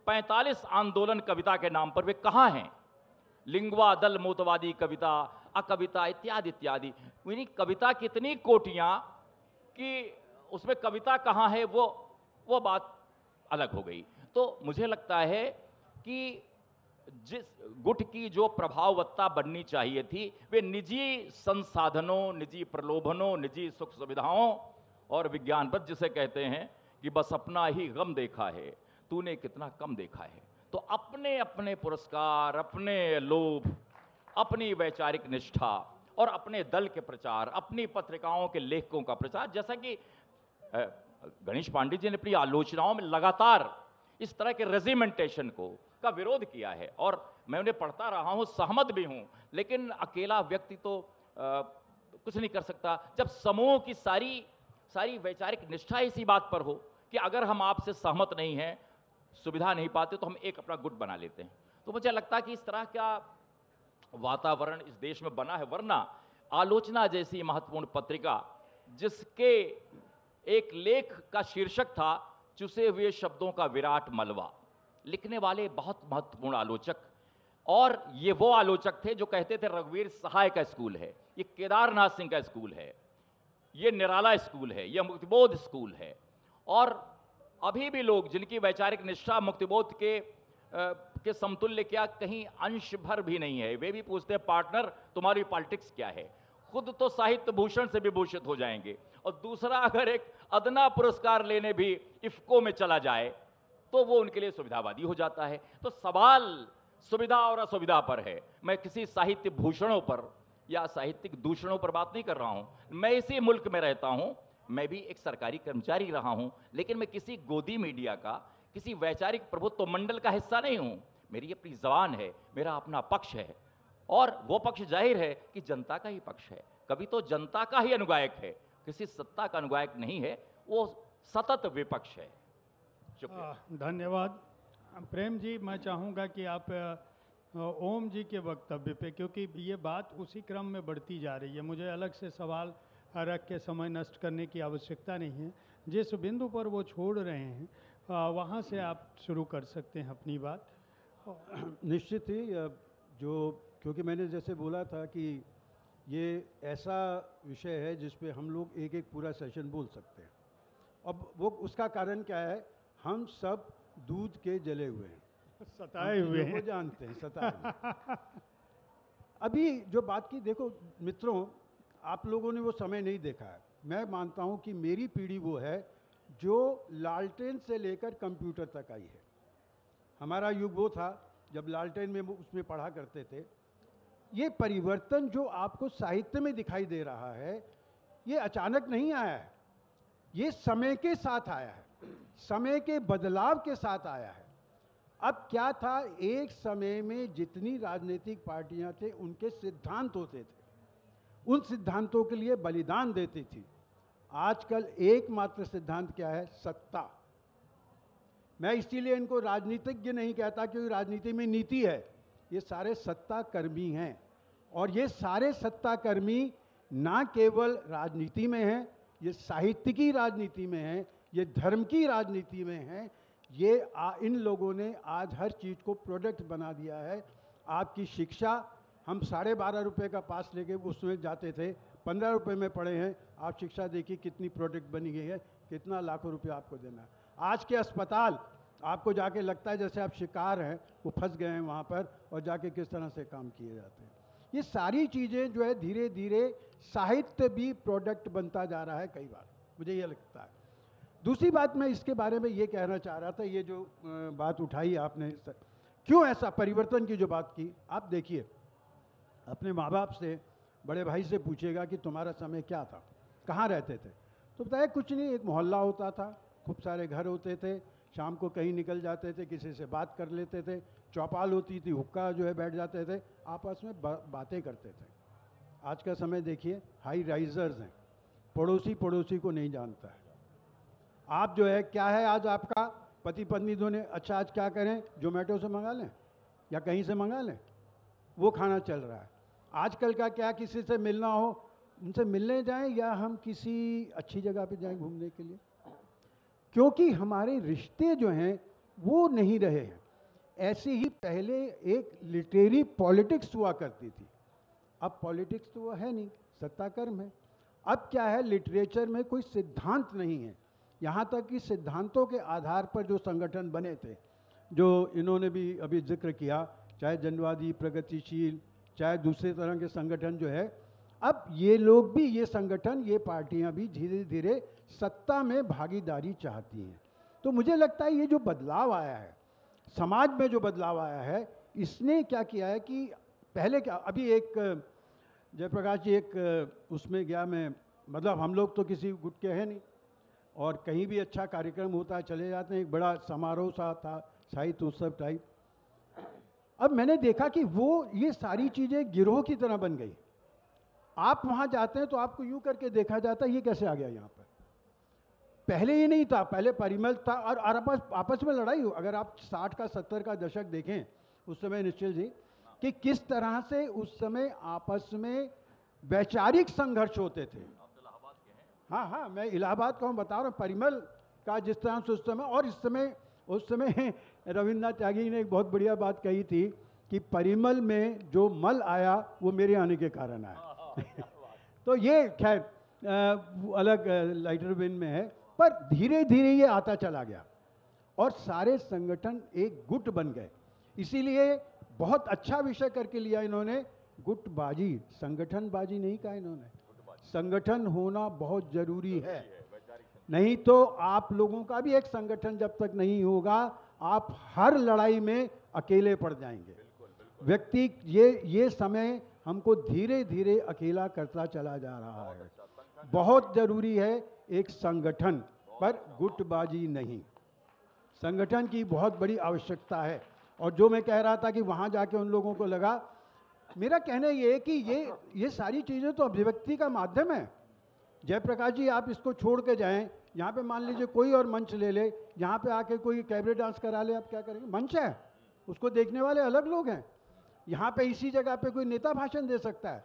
45 आंदोलन कविता के नाम पर वे कहाँ हैं, लिंगवा दल मोतवादी कविता, अकविता इत्यादि इत्यादि। यानी कविता की इतनी कोटियाँ कि उसमें कविता कहाँ है, वो बात अलग हो गई। तो मुझे लगता है कि जिस गुट की जो प्रभाववत्ता बननी चाहिए थी, वे निजी संसाधनों, निजी प्रलोभनों, निजी सुख सुविधाओं और विज्ञान पर जिसे कहते हैं कि बस अपना ही गम देखा है, तूने कितना कम देखा है। तो अपने अपने पुरस्कार, अपने लोभ, अपनी वैचारिक निष्ठा और अपने दल के प्रचार, अपनी पत्रिकाओं के लेखकों का प्रचार, जैसा कि गणेश पांडे जी ने अपनी आलोचनाओं में लगातार इस तरह के रेजिमेंटेशन का विरोध किया है, और मैं उन्हें पढ़ता रहा हूं, सहमत भी हूं, लेकिन अकेला व्यक्ति तो कुछ नहीं कर सकता जब समूह की सारी वैचारिक निष्ठा इसी बात पर हो कि अगर हम आपसे सहमत नहीं हैं, सुविधा नहीं पाते, तो हम एक अपना गुट बना लेते हैं। तो मुझे लगता है कि इस तरह का वातावरण इस देश में बना है, वरना आलोचना जैसी महत्वपूर्ण पत्रिका, जिसके एक लेख का शीर्षक था चुसे हुए शब्दों का विराट मलबा, लिखने वाले बहुत महत्वपूर्ण आलोचक, और ये वो आलोचक थे जो कहते थे रघुवीर सहाय का स्कूल है, ये केदारनाथ सिंह का स्कूल है, ये निराला स्कूल है, ये मुक्तिबोध स्कूल है। और अभी भी लोग जिनकी वैचारिक निष्ठा मुक्तिबोध के समतुल्य क्या कहीं अंश भर भी नहीं है, वे भी पूछते हैं पार्टनर तुम्हारी पॉलिटिक्स क्या है। खुद तो साहित्य भूषण से विभूषित हो जाएंगे, और दूसरा अगर एक अदना पुरस्कार लेने भी इफ्को में चला जाए तो वो उनके लिए सुविधावादी हो जाता है। तो सवाल सुविधा और असुविधा पर है। मैं किसी साहित्य भूषणों पर या साहित्यिक दूषणों पर बात नहीं कर रहा हूं। मैं इसी मुल्क में रहता हूं, मैं भी एक सरकारी कर्मचारी रहा हूं, लेकिन मैं किसी गोदी मीडिया का, किसी वैचारिक प्रभुत्व मंडल का हिस्सा नहीं हूं। मेरी अपनी जबान है, मेरा अपना पक्ष है, और वो पक्ष जाहिर है कि जनता का ही पक्ष है। कभी तो जनता का ही अनुगायक है, किसी सत्ता का अनुगायक नहीं है, वो सतत विपक्ष है। धन्यवाद प्रेम जी। मैं चाहूँगा कि आप ओम जी के वक्तव्य पे, क्योंकि ये बात उसी क्रम में बढ़ती जा रही है, मुझे अलग से सवाल रख के समय नष्ट करने की आवश्यकता नहीं है। जिस बिंदु पर वो छोड़ रहे हैं वहाँ से आप शुरू कर सकते हैं अपनी बात। निश्चित ही जो, क्योंकि मैंने जैसे बोला था कि ये ऐसा विषय है जिस पे हम लोग एक एक पूरा सेशन बोल सकते हैं। अब वो उसका कारण क्या है, हम सब दूध के जले हुए हैं, सताए हुए हैं, जानते हैं, सताए हुए। अभी जो बात की, देखो मित्रों, आप लोगों ने वो समय नहीं देखा है। मैं मानता हूँ कि मेरी पीढ़ी वो है जो लालटेन से लेकर कंप्यूटर तक आई है। हमारा युग वो था जब लालटेन में उसमें पढ़ा करते थे। ये परिवर्तन जो आपको साहित्य में दिखाई दे रहा है, ये अचानक नहीं आया है, ये समय के साथ आया है, समय के बदलाव के साथ आया है। अब क्या था, एक समय में जितनी राजनीतिक पार्टियां थे उनके सिद्धांत होते थे, उन सिद्धांतों के लिए बलिदान देती थी। आजकल एकमात्र सिद्धांत क्या है, सत्ता। मैं इसीलिए इनको राजनीतिज्ञ नहीं कहता, क्योंकि राजनीति में नीति है। ये सारे सत्ता कर्मी हैं, और ये सारे सत्ता कर्मी ना केवल राजनीति में हैं, ये साहित्य की राजनीति में हैं, ये धर्म की राजनीति में हैं। ये इन लोगों ने आज हर चीज़ को प्रोडक्ट बना दिया है। आपकी शिक्षा, हम 12.5 रुपये का पास लेके उसमें जाते थे, 15 रुपये में पढ़े हैं। आप शिक्षा देखिए कितनी प्रोडक्ट बनी गई है, कितना लाखों रुपया आपको देना है। आज के अस्पताल, आपको जाके लगता है जैसे आप शिकार हैं, वो फंस गए हैं वहाँ पर, और जाके किस तरह से काम किए जाते हैं। ये सारी चीज़ें जो है धीरे धीरे साहित्य भी प्रोडक्ट बनता जा रहा है कई बार, मुझे ये लगता है। दूसरी बात मैं इसके बारे में ये कहना चाह रहा था, ये जो बात उठाई आपने, क्यों ऐसा परिवर्तन की जो बात की, आप देखिए अपने माँ बाप से, बड़े भाई से पूछिएगा कि तुम्हारा समय क्या था, कहाँ रहते थे, तो बताया कुछ नहीं, एक मोहल्ला होता था, खूब सारे घर होते थे, शाम को कहीं निकल जाते थे, किसी से बात कर लेते थे, चौपाल होती थी, हुक्का जो है बैठ जाते थे, आपस में बातें करते थे। आज का समय देखिए, हाई राइजर्स हैं, पड़ोसी पड़ोसी को नहीं जानता है। आप जो है क्या है, आज आपका पति पत्नी दोनों, अच्छा आज क्या करें, जोमेटो से मंगा लें या कहीं से मंगा लें, वो खाना चल रहा है। आजकल का क्या, किसी से मिलना हो, उनसे मिलने जाएं या हम किसी अच्छी जगह पे जाएं घूमने के लिए, क्योंकि हमारे रिश्ते जो हैं वो नहीं रहे हैं। ऐसे ही पहले एक लिटरेरी पॉलिटिक्स हुआ करती थी, अब पॉलिटिक्स तो वो है नहीं, सत्ता कर्म है। अब क्या है, लिटरेचर में कोई सिद्धांत नहीं है। यहाँ तक कि सिद्धांतों के आधार पर जो संगठन बने थे, जो इन्होंने भी अभी जिक्र किया, चाहे जनवादी, प्रगतिशील, चाहे दूसरे तरह के संगठन जो है, अब ये लोग भी, ये संगठन, ये पार्टियां भी धीरे धीरे सत्ता में भागीदारी चाहती हैं। तो मुझे लगता है ये जो बदलाव आया है, समाज में जो बदलाव आया है, इसने क्या किया है कि पहले क्या, अभी एक जयप्रकाश जी एक उसमें गया मैं, मतलब हम लोग तो किसी गुट के हैं नहीं, और कहीं भी अच्छा कार्यक्रम होता है चले जाते हैं, एक बड़ा समारोह सा था, साहित्य उत्सव टाइप। अब मैंने देखा कि वो ये सारी चीज़ें गिरोह की तरह बन गई। आप वहाँ जाते हैं तो आपको यूँ करके देखा जाता है ये कैसे आ गया यहाँ पर। पहले ये नहीं था, पहले परिमल था, और आपस में लड़ाई हो। अगर आप 60 का 70 का दशक देखें उस समय निश्चल जी, कि किस तरह से उस समय आपस में वैचारिक संघर्ष होते थे। हाँ हाँ, मैं इलाहाबाद का हूँ, बता रहा हूँ, परिमल का जिस तरह से उस समय, और उस समय रविन्द्रनाथ त्यागी ने एक बहुत बढ़िया बात कही थी कि परिमल में जो मल आया वो मेरे आने के कारण आया। तो ये खैर अलग लाइटर वेन में है, पर धीरे धीरे ये आता चला गया और सारे संगठन एक गुट बन गए। इसीलिए बहुत अच्छा विषय करके लिया इन्होंने, गुटबाजी, संगठनबाजी नहीं कहा इन्होंने। संगठन होना बहुत जरूरी है, नहीं तो आप लोगों का भी एक संगठन जब तक नहीं होगा, आप हर लड़ाई में अकेले पड़ जाएंगे। व्यक्ति ये समय हमको धीरे धीरे अकेला करता चला जा रहा है। बहुत जरूरी है एक संगठन, पर गुटबाजी नहीं। संगठन की बहुत बड़ी आवश्यकता है। और जो मैं कह रहा था कि वहाँ जाके उन लोगों को लगा, मेरा कहना ये है कि ये सारी चीज़ें तो अभिव्यक्ति का माध्यम है। जयप्रकाश जी, आप इसको छोड़ के जाएं, यहाँ पे मान लीजिए कोई और मंच ले ले, यहाँ पे आके कोई कैबरे डांस करा ले, आप क्या करेंगे? मंच है, उसको देखने वाले अलग लोग हैं। यहाँ पे इसी जगह पे कोई नेता भाषण दे सकता है।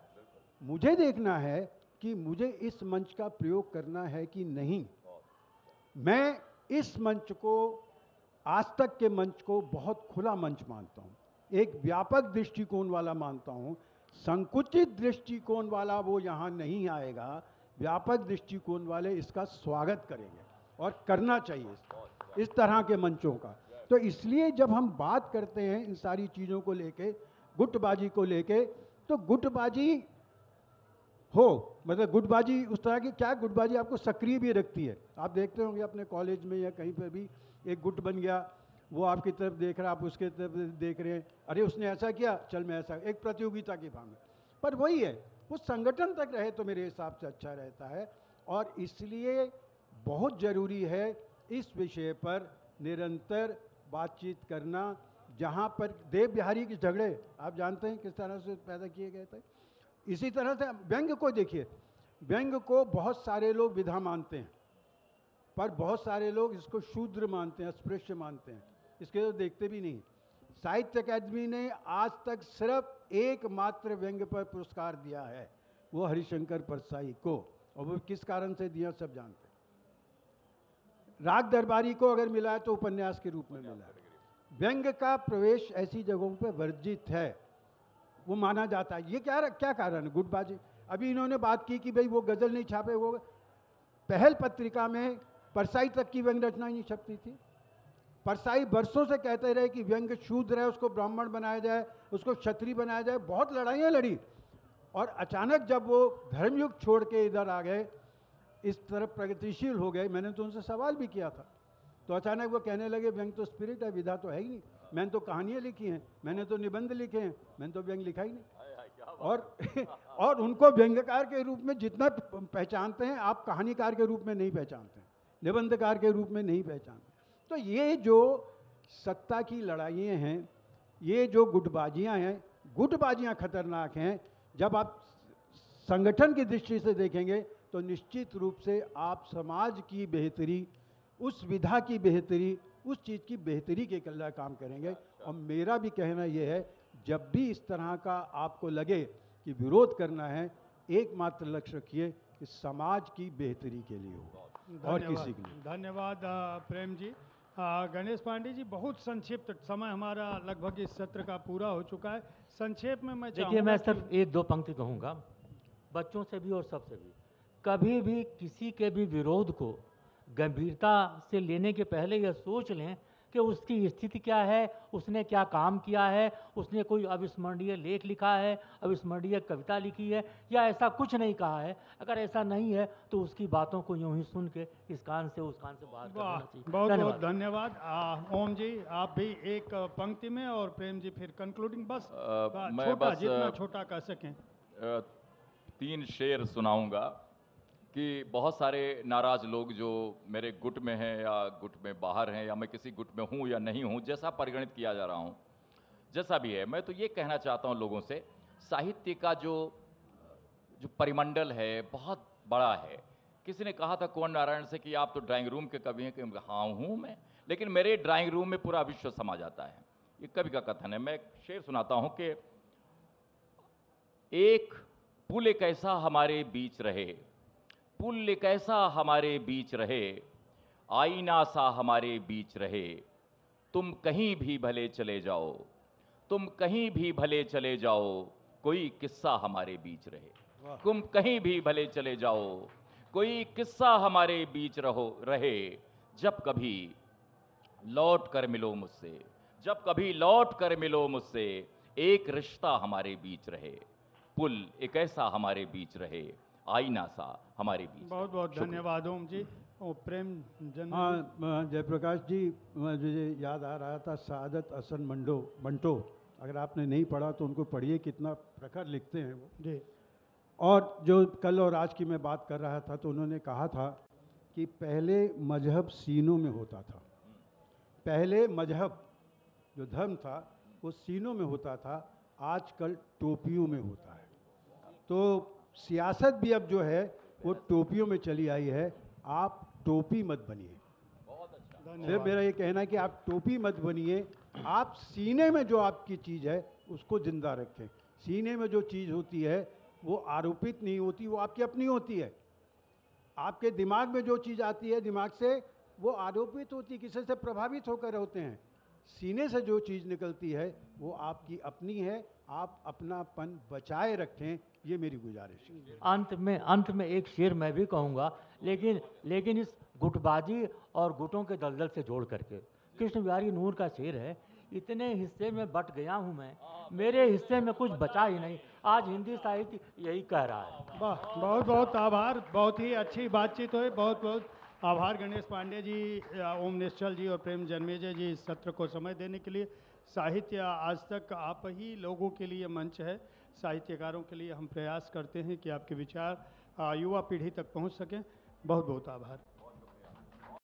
मुझे देखना है कि मुझे इस मंच का प्रयोग करना है कि नहीं। मैं इस मंच को, आज तक के मंच को बहुत खुला मंच मानता हूँ, एक व्यापक दृष्टिकोण वाला मानता हूँ। संकुचित दृष्टिकोण वाला वो यहाँ नहीं आएगा, व्यापक दृष्टिकोण वाले इसका स्वागत करेंगे और करना चाहिए इस तरह के मंचों का। तो इसलिए जब हम बात करते हैं इन सारी चीज़ों को लेके, गुटबाजी को लेके, तो गुटबाजी हो, मतलब गुटबाजी उस तरह की क्या, गुटबाजी आपको सक्रिय भी रखती है। आप देखते होंगे अपने कॉलेज में या कहीं पर भी एक गुट बन गया, वो आपकी तरफ देख रहा है, आप उसके तरफ देख रहे हैं, अरे उसने ऐसा किया, चल मैं ऐसा, एक प्रतियोगिता की भावना। पर वही है, वो संगठन तक रहे तो मेरे हिसाब से अच्छा रहता है। और इसलिए बहुत ज़रूरी है इस विषय पर निरंतर बातचीत करना। जहाँ पर देव बिहारी के झगड़े आप जानते हैं किस तरह से पैदा किए गए थे। इसी तरह से व्यंग्य को देखिए, व्यंग्य को बहुत सारे लोग विधा मानते हैं, पर बहुत सारे लोग इसको शूद्र मानते हैं, अस्पृश्य मानते हैं, इसके तो देखते भी नहीं। साहित्य अकादमी ने आज तक सिर्फ एकमात्र व्यंग्य पर पुरस्कार दिया है, वो हरिशंकर परसाई को, और वो किस कारण से दिया सब जानते हैं। राग दरबारी को अगर मिला है तो उपन्यास के रूप में मिला है। व्यंग्य का प्रवेश ऐसी जगहों पर वर्जित है, वो माना जाता है। ये क्या कारण है? गुटबाजी। अभी इन्होंने बात की कि भाई वो गजल नहीं छापे, वो पहल पत्रिका में परसाई तक की व्यंग्य रचना ही नहीं छपती थी। परसाई वर्षों से कहते रहे कि व्यंग्य शूद्र है, उसको ब्राह्मण बनाया जाए, उसको क्षत्रिय बनाया जाए, बहुत लड़ाइयाँ लड़ी। और अचानक जब वो धर्मयुग छोड़ के इधर आ गए, इस तरफ प्रगतिशील हो गए, मैंने तो उनसे सवाल भी किया था, तो अचानक वो कहने लगे व्यंग्य तो स्पिरिट है, विधा तो है ही नहीं। मैंने तो कहानियाँ लिखी हैं, मैंने तो निबंध लिखे हैं, मैंने तो व्यंग्य लिखा ही नहीं। और उनको व्यंग्यकार के रूप में जितना पहचानते हैं, आप कहानीकार के रूप में नहीं पहचानते, निबंधकार के रूप में नहीं पहचानते। तो ये जो सत्ता की लड़ाइयाँ हैं, ये जो गुटबाजियाँ हैं, गुटबाजियाँ खतरनाक हैं। जब आप संगठन की दृष्टि से देखेंगे तो निश्चित रूप से आप समाज की बेहतरी, उस विधा की बेहतरी, उस चीज़ की बेहतरी के लिए काम करेंगे। और मेरा भी कहना यह है, जब भी इस तरह का आपको लगे कि विरोध करना है, एकमात्र लक्ष्य रखिए कि समाज की बेहतरी के लिए हो और किसी के लिए। धन्यवाद प्रेम जी। गणेश पांडे जी, बहुत संक्षिप्त समय हमारा लगभग इस सत्र का पूरा हो चुका है। संक्षेप में मैं देखिए, मैं सिर्फ एक दो पंक्ति कहूँगा, बच्चों से भी और सबसे भी, कभी भी किसी के भी विरोध को गंभीरता से लेने के पहले यह सोच लें कि कि उसकी स्थिति क्या है, उसने क्या काम किया है, उसने कोई अविस्मरणीय लेख लिखा है, अविस्मरणीय कविता लिखी है, या ऐसा कुछ नहीं कहा है। अगर ऐसा नहीं है तो उसकी बातों को यूं ही सुन के इस कान से उस कान से बाहर कर वाह, देना चाहिए। बहुत बहुत धन्यवाद। धन्यवाद। ओम जी आप भी एक पंक्ति में, और प्रेम जी फिर कंक्लूडिंग, बस मैं छोटा, बस जितना छोटा कर सकें। 3 शेर सुनाऊंगा कि बहुत सारे नाराज़ लोग जो मेरे गुट में हैं या गुट में बाहर हैं, या मैं किसी गुट में हूँ या नहीं हूँ, जैसा परिगणित किया जा रहा हूँ, जैसा भी है, मैं तो ये कहना चाहता हूँ लोगों से, साहित्य का जो परिमंडल है बहुत बड़ा है। किसी ने कहा था कुंवर नारायण से कि आप तो ड्राइंग रूम के कवि हैं, कि हाँ हूँ मैं, लेकिन मेरे ड्राइंग रूम में पूरा विश्व समा जाता है। ये कवि का कथन है। मैं एक शेर सुनाता हूँ कि एक पुल एक ऐसा हमारे बीच रहे, पुल एक ऐसा हमारे बीच रहे, आईना सा हमारे बीच रहे, तुम कहीं भी भले चले जाओ, तुम कहीं भी भले चले जाओ, कोई किस्सा हमारे बीच रहे। तुम कहीं भी भले चले जाओ, कोई किस्सा हमारे बीच रहे, जब कभी लौट कर मिलो मुझसे, जब कभी लौट कर मिलो मुझसे, एक रिश्ता हमारे बीच रहे, पुल एक ऐसा हमारे बीच रहे, आईना सा हमारे बीच। बहुत बहुत शुक्रिया। धन्यवाद ओम जी। और प्रेम जन हाँ, जयप्रकाश जी, मुझे याद आ रहा था सादत हसन मंटो, अगर आपने नहीं पढ़ा तो उनको पढ़िए, कितना प्रखर लिखते हैं वो। जी, और जो कल और आज की मैं बात कर रहा था तो उन्होंने कहा था कि पहले मजहब सीनों में होता था, पहले मजहब जो धर्म था वो सीनों में होता था, आजकल टोपियों में होता है। तो सियासत भी अब जो है वो टोपियों में चली आई है। आप टोपी मत बनिए। सिर्फ धन्यवाद। मेरा ये कहना है कि आप टोपी मत बनिए, आप सीने में जो आपकी चीज़ है उसको जिंदा रखें। सीने में जो चीज़ होती है वो आरोपित नहीं होती, वो आपकी अपनी होती है। आपके दिमाग में जो चीज़ आती है दिमाग से, वो आरोपित होती है, किसी से प्रभावित होकर होते हैं। सीने से जो चीज़ निकलती है वो आपकी अपनी है। आप अपनापन बचाए रखें, ये मेरी गुजारिश है। अंत में एक शेर मैं भी कहूँगा, लेकिन इस गुटबाजी और गुटों के दलदल से जोड़ करके। कृष्ण बिहारी नूर का शेर है, इतने हिस्से में बट गया हूँ मैं, मेरे हिस्से में कुछ बचा ही नहीं। आज हिंदी साहित्य यही कह रहा है। वाह, बहुत बहुत आभार। बहुत ही अच्छी बातचीत हुई। बहुत बहुत आभार गणेश पांडे जी, ओम निश्चल जी और प्रेम जन्मेजय जी, इस सत्र को समय देने के लिए। साहित्य आज तक आप ही लोगों के लिए मंच है, साहित्यकारों के लिए हम प्रयास करते हैं कि आपके विचार युवा पीढ़ी तक पहुंच सकें। बहुत बहुत आभार।